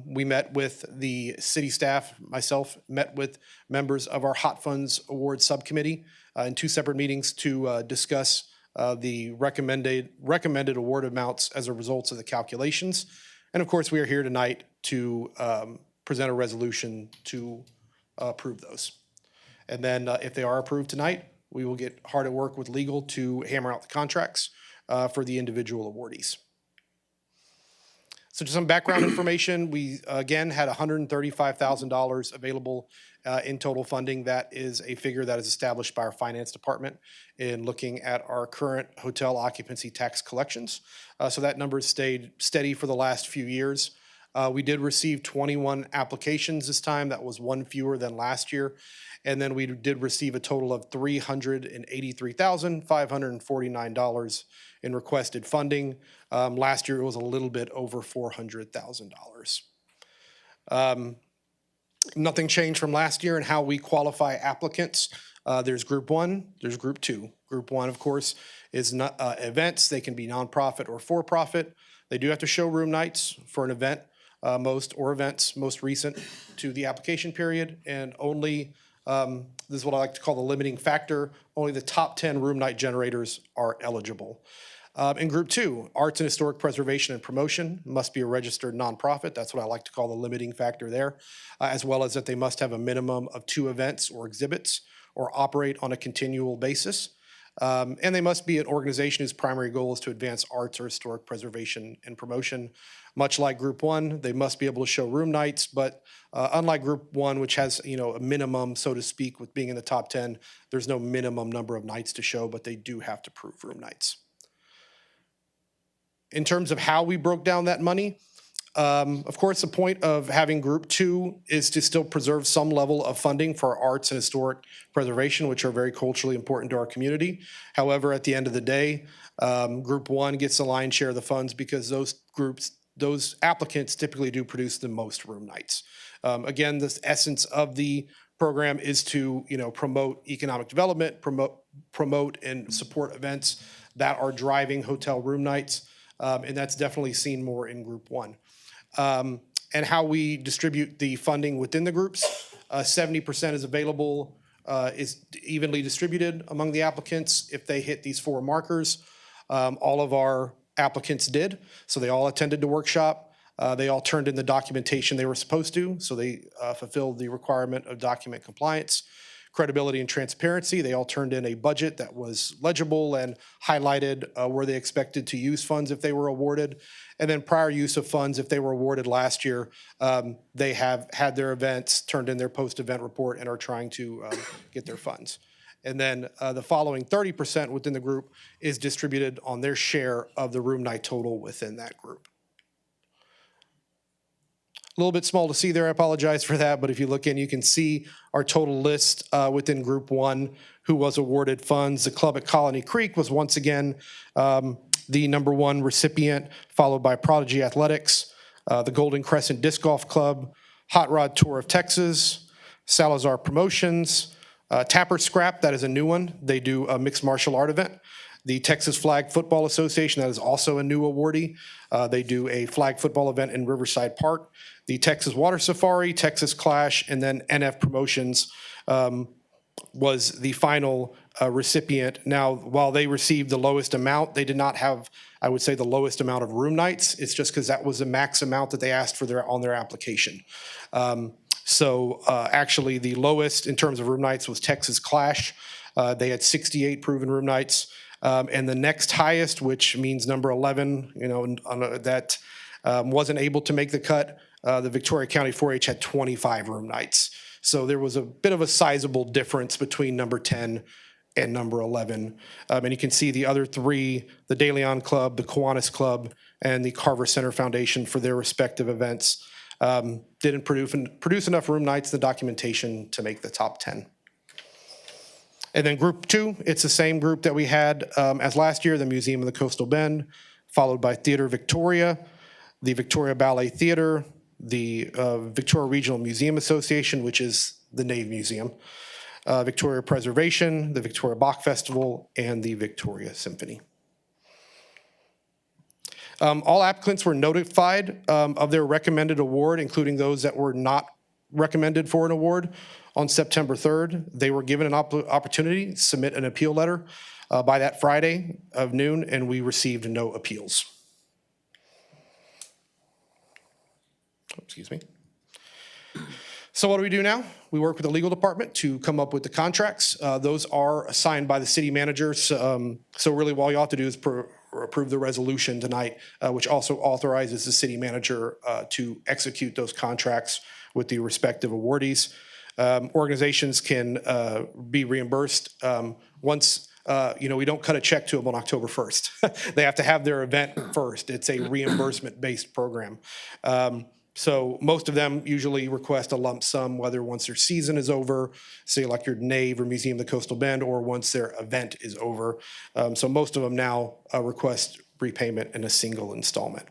Speaker 3: we met with the city staff, myself, met with members of our Hot Funds Awards Subcommittee in two separate meetings to discuss the recommended award amounts as a result of the calculations. And of course, we are here tonight to present a resolution to approve those. And then if they are approved tonight, we will get hard at work with legal to hammer out the contracts for the individual awardees. So just some background information, we again had $135,000 available in total funding. That is a figure that is established by our finance department in looking at our current hotel occupancy tax collections. So that number has stayed steady for the last few years. We did receive 21 applications this time. That was one fewer than last year. And then we did receive a total of $383,549 in requested funding. Last year, it was a little bit over $400,000. Nothing changed from last year in how we qualify applicants. There's Group 1, there's Group 2. Group 1, of course, is not, events. They can be nonprofit or for-profit. They do have to show room nights for an event, most recent to the application period, and only, this is what I like to call the limiting factor, only the top 10 room night generators are eligible. In Group 2, arts and historic preservation and promotion must be a registered nonprofit. That's what I like to call the limiting factor there, as well as that they must have a minimum of 2 events or exhibits or operate on a continual basis. And they must be an organization whose primary goal is to advance arts or historic preservation and promotion. Much like Group 1, they must be able to show room nights, but unlike Group 1, which has a minimum, so to speak, with being in the top 10, there's no minimum number of nights to show, but they do have to prove room nights. In terms of how we broke down that money, of course, the point of having Group 2 is to still preserve some level of funding for arts and historic preservation, which are very culturally important to our community. However, at the end of the day, Group 1 gets the lion's share of the funds because those applicants typically do produce the most room nights. Again, the essence of the program is to promote economic development, promote and support events that are driving hotel room nights. And that's definitely seen more in Group 1. And how we distribute the funding within the groups, 70% is available, is evenly distributed among the applicants if they hit these 4 markers. All of our applicants did, so they all attended the workshop. They all turned in the documentation they were supposed to, so they fulfilled the requirement of document compliance. Credibility and transparency, they all turned in a budget that was legible and highlighted where they expected to use funds if they were awarded. And then prior use of funds, if they were awarded last year, they have had their events, turned in their post-event report, and are trying to get their funds. And then the following 30% within the group is distributed on their share of the room night total within that group. A little bit small to see there, I apologize for that, but if you look in, you can see our total list within Group 1 who was awarded funds. The club at Colony Creek was once again the #1 recipient, followed by Prodigy Athletics, the Golden Crescent Disc Golf Club, Hot Rod Tour of Texas, Salazar Promotions, Tapper Scrap, that is a new one. They do a mixed martial art event. The Texas Flag Football Association, that is also a new awardee. They do a flag football event in Riverside Park. The Texas Water Safari, Texas Clash, and then NF Promotions was the final recipient. Now, while they received the lowest amount, they did not have, I would say, the lowest amount of room nights. It's just because that was the max amount that they asked for on their application. So actually, the lowest in terms of room nights was Texas Clash. They had 68 proven room nights. And the next highest, which means number 11, that wasn't able to make the cut. The Victoria County 4-H had 25 room nights. So there was a bit of a sizable difference between number 10 and number 11. And you can see the other three, the De Leon Club, the Kiwanis Club, and the Carver Center Foundation for their respective events didn't produce enough room nights, the documentation to make the top 10. And then group 2, it's the same group that we had as last year, the Museum of the Coastal Bend, followed by Theater Victoria, the Victoria Ballet Theater, the Victoria Regional Museum Association, which is the Nave Museum, Victoria Preservation, the Victoria Bach Festival, and the Victoria Symphony. All applicants were notified of their recommended award, including those that were not recommended for an award. On September 3rd, they were given an opportunity to submit an appeal letter by that Friday of noon, and we received no appeals. Excuse me. So what do we do now? We work with the legal department to come up with the contracts. Those are assigned by the city managers. So really all you have to do is approve the resolution tonight, which also authorizes the city manager to execute those contracts with the respective awardees. Organizations can be reimbursed once, we don't cut a check to them on October 1st. They have to have their event first. It's a reimbursement-based program. So most of them usually request a lump sum, whether once their season is over, say like your Nave or Museum of the Coastal Bend, or once their event is over. So most of them now request repayment in a single installment.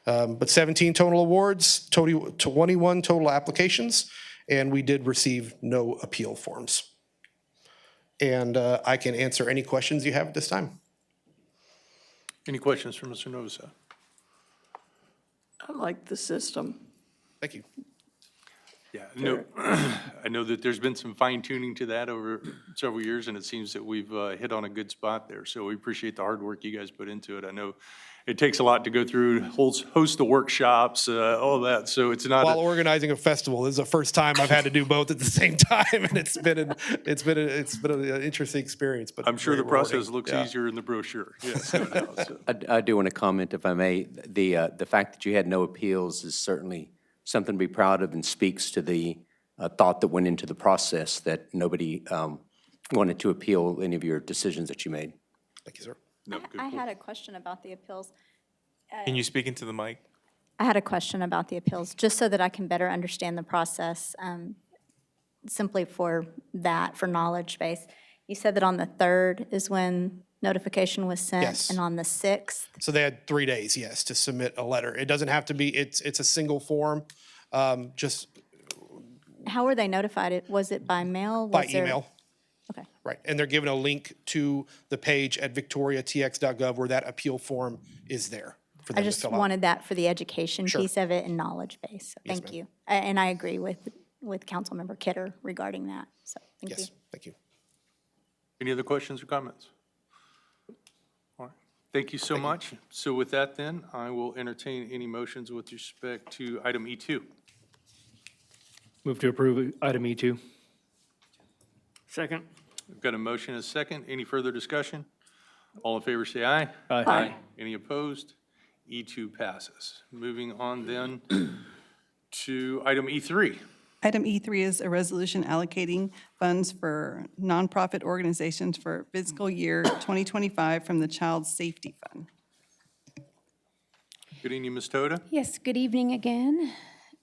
Speaker 3: But 17 total awards, 21 total applications, and we did receive no appeal forms. And I can answer any questions you have at this time.
Speaker 7: Any questions for Mr. Novosad?
Speaker 11: I like the system.
Speaker 3: Thank you.
Speaker 7: Yeah, no, I know that there's been some fine tuning to that over several years, and it seems that we've hit on a good spot there. So we appreciate the hard work you guys put into it. I know it takes a lot to go through, host the workshops, all that. So it's not
Speaker 3: while organizing a festival. This is the first time I've had to do both at the same time, and it's been an interesting experience. But
Speaker 7: I'm sure the
Speaker 3: rewarding.
Speaker 7: process looks easier in the brochure. Yes, no doubt. So.
Speaker 20: I do want to comment, if I may. The fact that you had no appeals is certainly something to be proud of, and speaks to the thought that went into the process, that nobody wanted to appeal any of your decisions that you made.
Speaker 3: Thank you, sir.
Speaker 7: No,
Speaker 18: I had a question about the appeals.
Speaker 5: Can you speak into the mic?
Speaker 18: I had a question about the appeals, just so that I can better understand the process, simply for knowledge base. You said that on the 3rd is when notification was sent?
Speaker 3: Yes.
Speaker 18: And on the 6th?
Speaker 3: So they had 3 days, yes, to submit a letter. It doesn't have to be, it's a single form, just
Speaker 18: How were they notified? Was it by mail?
Speaker 3: by
Speaker 18: Was there-
Speaker 3: email.
Speaker 18: Okay.
Speaker 3: Right, and they're given a link to the page at victoriatx.gov where that appeal form is there for
Speaker 18: I
Speaker 3: them to
Speaker 18: just
Speaker 3: fill out.
Speaker 18: wanted that for the education
Speaker 3: Sure.
Speaker 18: piece of it and knowledge base. So
Speaker 3: Yes,
Speaker 18: thank
Speaker 3: ma'am.
Speaker 18: you. And I agree with Councilmember Kidder regarding that. So thank you.
Speaker 3: Yes, thank you.
Speaker 7: Any other questions or comments? All right, thank you so much. So with that then, I will entertain any motions with respect to item E2.
Speaker 10: Move to approve item E2.
Speaker 9: Second.
Speaker 7: We've got a motion and a second. Any further discussion? All in favor say aye.
Speaker 10: Aye.
Speaker 7: Any opposed? E2 passes. Moving on then to item E3.
Speaker 2: Item E3 is a resolution allocating funds for nonprofit organizations for fiscal year 2025 from the Child Safety Fund.
Speaker 7: Good evening, Ms. Toda.
Speaker 6: Yes, good evening again,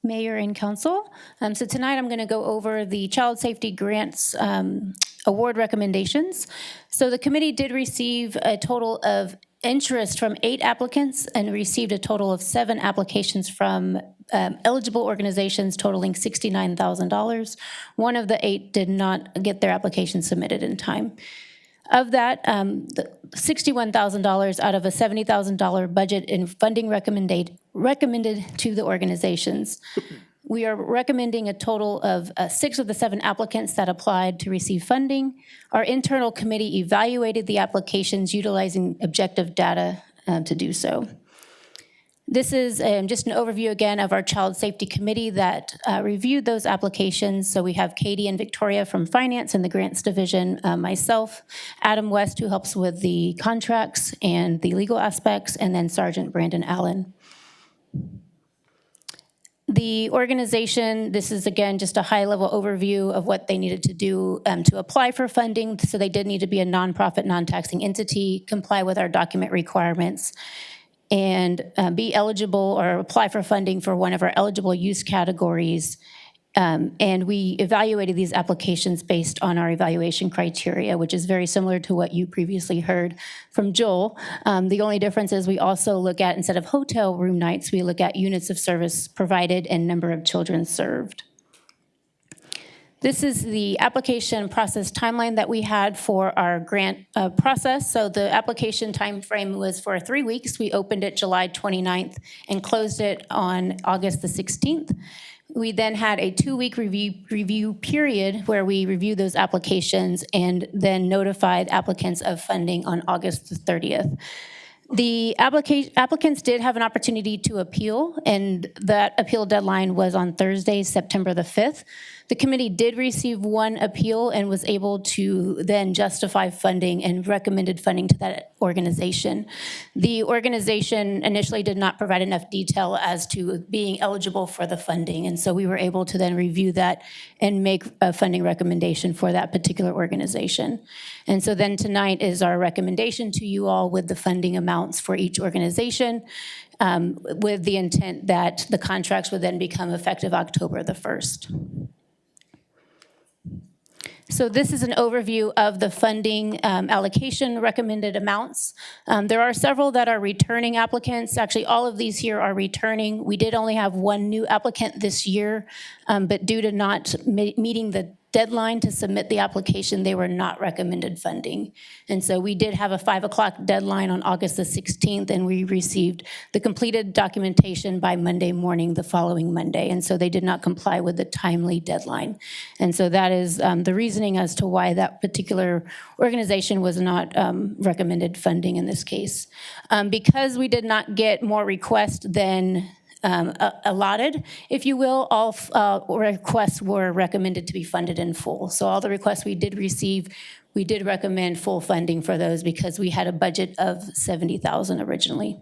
Speaker 6: Mayor and Council. So tonight I'm going to go over the Child Safety Grants award recommendations. So the committee did receive a total of interest from 8 applicants and received a total of 7 applications from eligible organizations totaling $69,000. One of the 8 did not get their application submitted in time. Of that, the $61,000 out of a $70,000 budget in funding recommended to the organizations. We are recommending a total of 6 of the 7 applicants that applied to receive funding. Our internal committee evaluated the applications utilizing objective data to do so. This is just an overview again of our Child Safety Committee that reviewed those applications. So we have Katie and Victoria from Finance and the Grants Division, myself, Adam West, who helps with the contracts and the legal aspects, and then Sergeant Brandon Allen. The organization, this is again just a high-level overview of what they needed to do to apply for funding. So they did need to be a nonprofit, non-taxing entity, comply with our document requirements, and be eligible or apply for funding for one of our eligible use categories. And we evaluated these applications based on our evaluation criteria, which is very similar to what you previously heard from Joel. The only difference is we also look at, instead of hotel room nights, we look at units of service provided and number of children served. This is the application process timeline that we had for our grant process. So the application timeframe was for 3 weeks. We opened it July 29th and closed it on August the 16th. We then had a 2-week review period where we reviewed those applications and then notified applicants of funding on August the 30th. The applicants did have an opportunity to appeal, and that appeal deadline was on Thursday, September the 5th. The committee did receive one appeal and was able to then justify funding and recommended funding to that organization. The organization initially did not provide enough detail as to being eligible for the funding, and so we were able to then review that and make a funding recommendation for that particular organization. And so then tonight is our recommendation to you all with the funding amounts for each organization, with the intent that the contracts would then become effective October the 1st. So this is an overview of the funding allocation recommended amounts. There are several that are returning applicants. Actually, all of these here are returning. We did only have one new applicant this year, but due to not meeting the deadline to submit the application, they were not recommended funding. And so we did have a 5 o'clock deadline on August the 16th, and we received the completed documentation by Monday morning, the following Monday. And so they did not comply with the timely deadline. And so that is the reasoning as to why that particular organization was not recommended funding in this case. Because we did not get more requests than allotted, if you will, all requests were recommended to be funded in full. So all the requests we did receive, we did recommend full funding for those because we had a budget of $70,000 originally.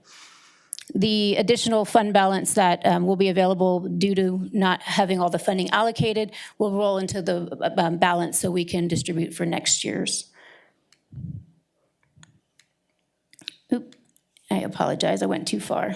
Speaker 6: The additional fund balance that will be available due to not having all the funding allocated will roll into the balance so we can distribute for next year's. Oop, I apologize, I went too far.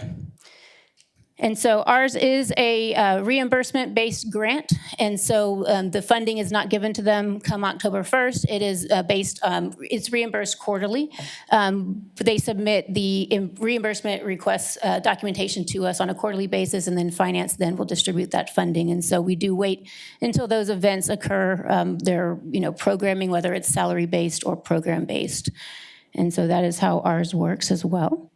Speaker 6: And so ours is a reimbursement-based grant, and so the funding is not given to them come October 1st. It is it's reimbursed quarterly. They submit the reimbursement request documentation to us on a quarterly basis, and then finance then will distribute that funding. And so we do wait until those events occur. They're programming, whether it's salary-based or program-based. And so that is how ours works as well.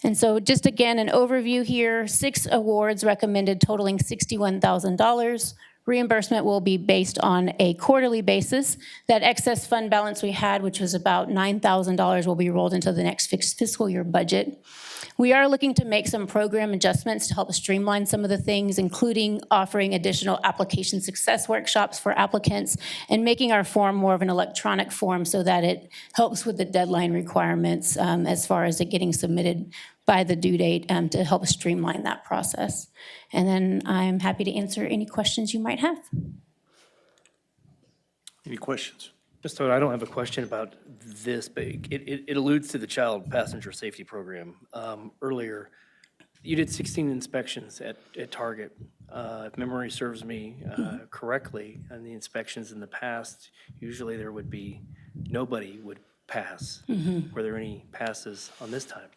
Speaker 6: And so just again, an overview here, 6 awards recommended totaling $61,000. Reimbursement will be based on a quarterly basis. That excess fund balance we had, which was about $9,000, will be rolled into the next fiscal year budget. We are looking to make some program adjustments to help streamline some of the things, including offering additional application success workshops for applicants and making our form more of an electronic form so that it helps with the deadline requirements as far as it getting submitted by the due date to help streamline that process. And then I'm happy to answer any questions you might have.
Speaker 7: Any questions?
Speaker 10: Just so I don't have a question about this, but it alludes to the child passenger safety program. Earlier, you did 16 inspections at Target. If memory serves me correctly, on the inspections in the past, usually there would be, nobody would pass.
Speaker 6: Mm-hmm.
Speaker 10: Were there any passes on this time?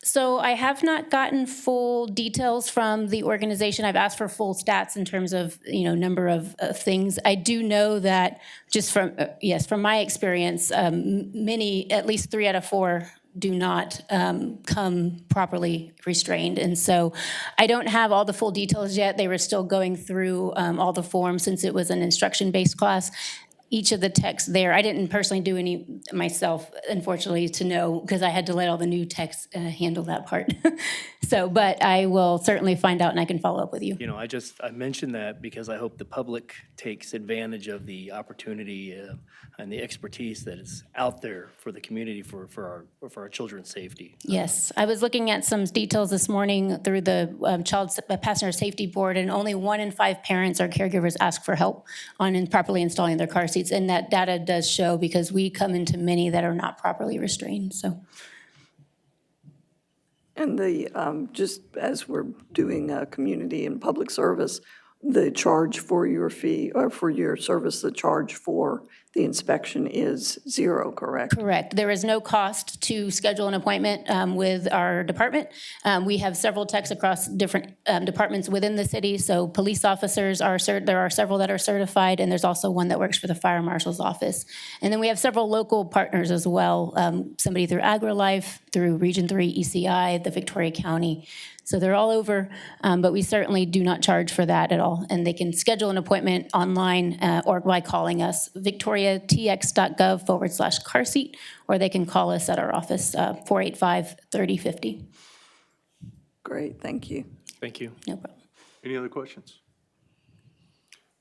Speaker 6: So I have not gotten full details from the organization. I've asked for full stats in terms of, number of things. I do know that just from my experience, many, at least 3 out of 4 do not come properly restrained. And so I don't have all the full details yet. They were still going through all the forms since it was an instruction-based class. each of the techs there. I didn't personally do any myself, unfortunately, to know, because I had to let all the new techs handle that part. So, but I will certainly find out and I can follow up with you.
Speaker 10: You know, I mentioned that because I hope the public takes advantage of the opportunity and the expertise that is out there for the community for our children's safety.
Speaker 6: Yes, I was looking at some details this morning through the Passenger Safety Board, and only 1 in 5 parents or caregivers ask for help on properly installing their car seats. And that data does show, because we come into many that are not properly restrained, so.
Speaker 11: And just as we're doing community and public service, the charge for your fee, or for your service, the charge for the inspection is $0, correct?
Speaker 6: Correct. There is no cost to schedule an appointment with our department. We have several techs across different departments within the city. So police officers there are several that are certified, and there's also one that works for the fire marshal's office. And then we have several local partners as well. Somebody through AgriLife, through Region 3 ECI, the Victoria County. So they're all over, but we certainly do not charge for that at all. And they can schedule an appointment online or by calling us, victoriatx.gov/car seat, or they can call us at our office, 485-3050.
Speaker 11: Great, thank you.
Speaker 10: Thank you.
Speaker 6: No problem.
Speaker 7: Any other questions?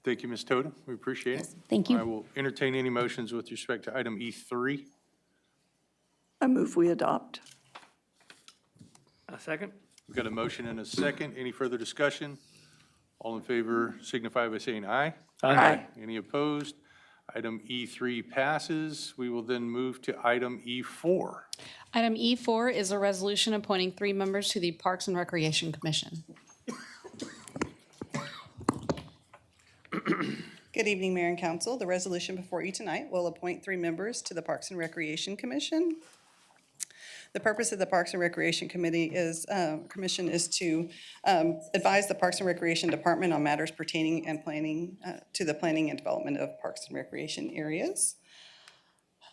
Speaker 7: Thank you, Ms. Toda. We appreciate it.
Speaker 6: Thank you.
Speaker 7: I will entertain any motions with respect to item E3.
Speaker 11: I move we adopt.
Speaker 9: A second?
Speaker 7: We've got a motion and a second. Any further discussion? All in favor signify by saying aye.
Speaker 11: Aye.
Speaker 7: Any opposed? Item E3 passes. We will then move to item E4.
Speaker 21: Item E4 is a resolution appointing 3 members to the Parks and Recreation Commission.
Speaker 2: Good evening, Mayor and Council. The resolution before you tonight will appoint 3 members to the Parks and Recreation Commission. The purpose of the Parks and Recreation Commission is to advise the Parks and Recreation Department on matters pertaining and planning to the planning and development of parks and recreation areas.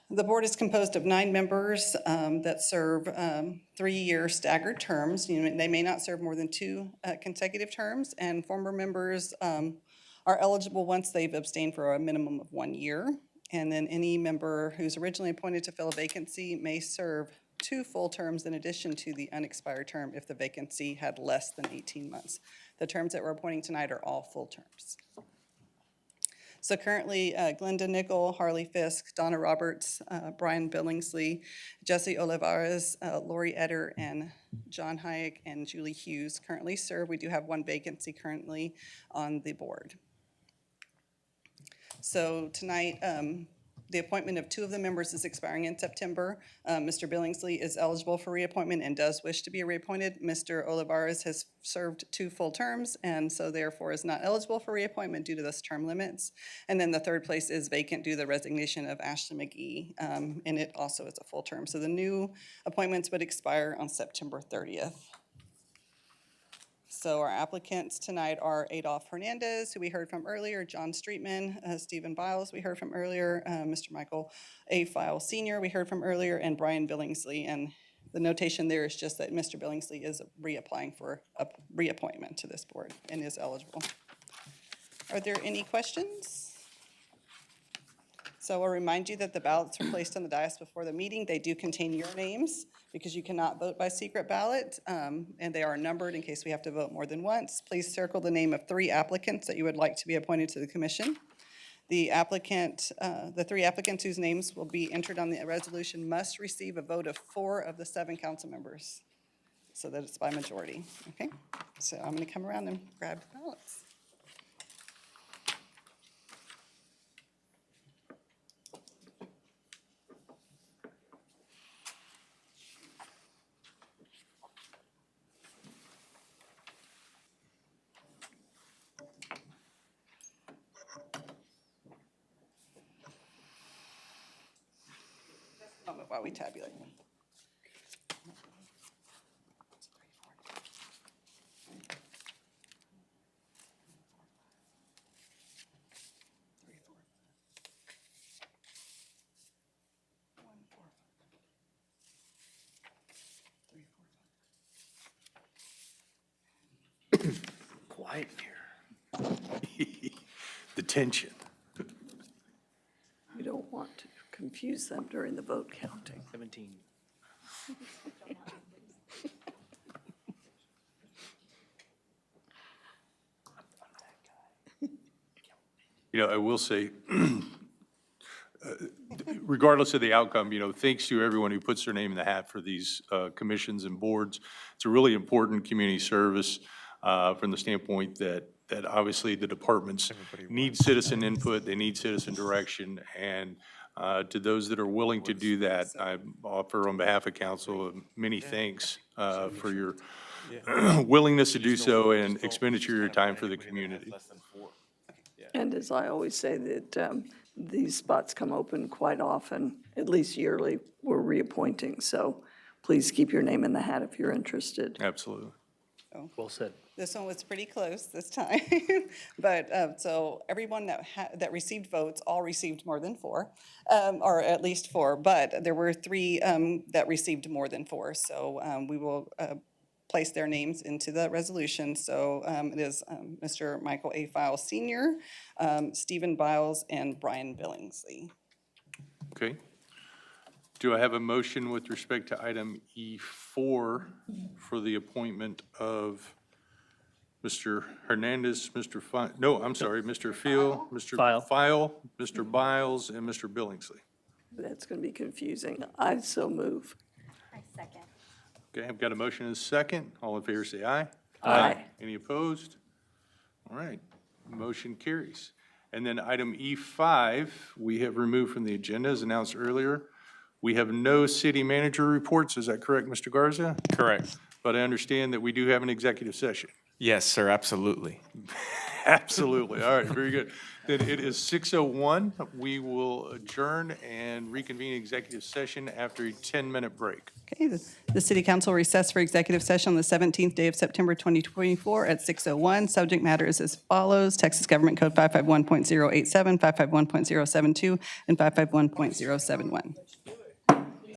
Speaker 2: The board is composed of 9 members that serve 3-year staggered terms. They may not serve more than 2 consecutive terms, and former members are eligible once they've abstained for a minimum of 1 year. And then any member who's originally appointed to fill a vacancy may serve 2 full terms in addition to the unexpired term if the vacancy had less than 18 months. The terms that we're appointing tonight are all full terms. So currently, Glenda Nickel, Harley Fisk, Donna Roberts, Brian Billingsley, Jesse Olivares, Lori Etter, and John Hayek and Julie Hughes currently serve. We do have 1 vacancy currently on the board. So tonight, the appointment of 2 of the members is expiring in September. Mr. Billingsley is eligible for reappointment and does wish to be reappointed. Mr. Olivares has served 2 full terms and so therefore is not eligible for reappointment due to those term limits. And then the 3rd place is vacant due to the resignation of Ashley McGee, and it also is a full term. So the new appointments would expire on September 30th. So our applicants tonight are Adolph Hernandez, who we heard from earlier, John Streetman, Stephen Biles, we heard from earlier, Mr. Michael A. File Sr., we heard from earlier, and Brian Billingsley. And the notation there is just that Mr. Billingsley is reapplying for a reappointment to this board and is eligible. Are there any questions? So I'll remind you that the ballots are placed on the dais before the meeting. They do contain your names because you cannot vote by secret ballot, and they are numbered in case we have to vote more than once. Please circle the name of 3 applicants that you would like to be appointed to the commission. The 3 applicants whose names will be entered on the resolution must receive a vote of 4 of the 7 council members so that it's by majority, okay? So I'm gonna come around and grab the ballots. While we tabulate.
Speaker 7: Quiet in here. The tension.
Speaker 11: confuse them during the vote counting.
Speaker 10: 17.
Speaker 7: You know, I will say, regardless of the outcome, you know, thanks to everyone who puts their name in the hat for these commissions and boards. It's a really important community service from the standpoint that obviously the departments need citizen input, they need citizen direction, and to those that are willing to do that, I offer on behalf of council many thanks for your willingness to do so and expenditure of your time for the community.
Speaker 11: And as I always say, that these spots come open quite often, at least yearly, we're reappointing. So please keep your name in the hat if you're interested.
Speaker 7: Absolutely.
Speaker 10: Well said.
Speaker 2: This one was pretty close this time. But, so everyone that received votes, all received more than 4, or at least 4. But there were 3 that received more than 4. So we will place their names into the resolution. So it is Mr. Michael A. Files Sr., Stephen Biles, and Brian Billingsley.
Speaker 7: Okay. Do I have a motion with respect to item E4 for the appointment of Mr. Hernandez, Mr. Mr. Field, Mr. File, Mr. Biles, and Mr. Billingsley?
Speaker 11: That's going to be confusing. I so move.
Speaker 18: I second.
Speaker 7: Okay, I've got a motion and a second. All in favor, say aye.
Speaker 11: Aye.
Speaker 7: Any opposed? All right, motion carries. And then item E5, we have removed from the agenda, as announced earlier. We have no city manager reports, is that correct, Mr. Garza?
Speaker 5: Correct.
Speaker 7: But I understand that we do have an executive session.
Speaker 5: Yes, sir, absolutely.
Speaker 7: Absolutely, all right, very good. Then it is 6:01. We will adjourn and reconvene executive session after a 10-minute break.
Speaker 2: Okay, the City Council recessed for executive session on the 17th day of September 2024 at 6:01. Subject matter is as follows: Texas Government Code 551.087, 551.072, and 551.071.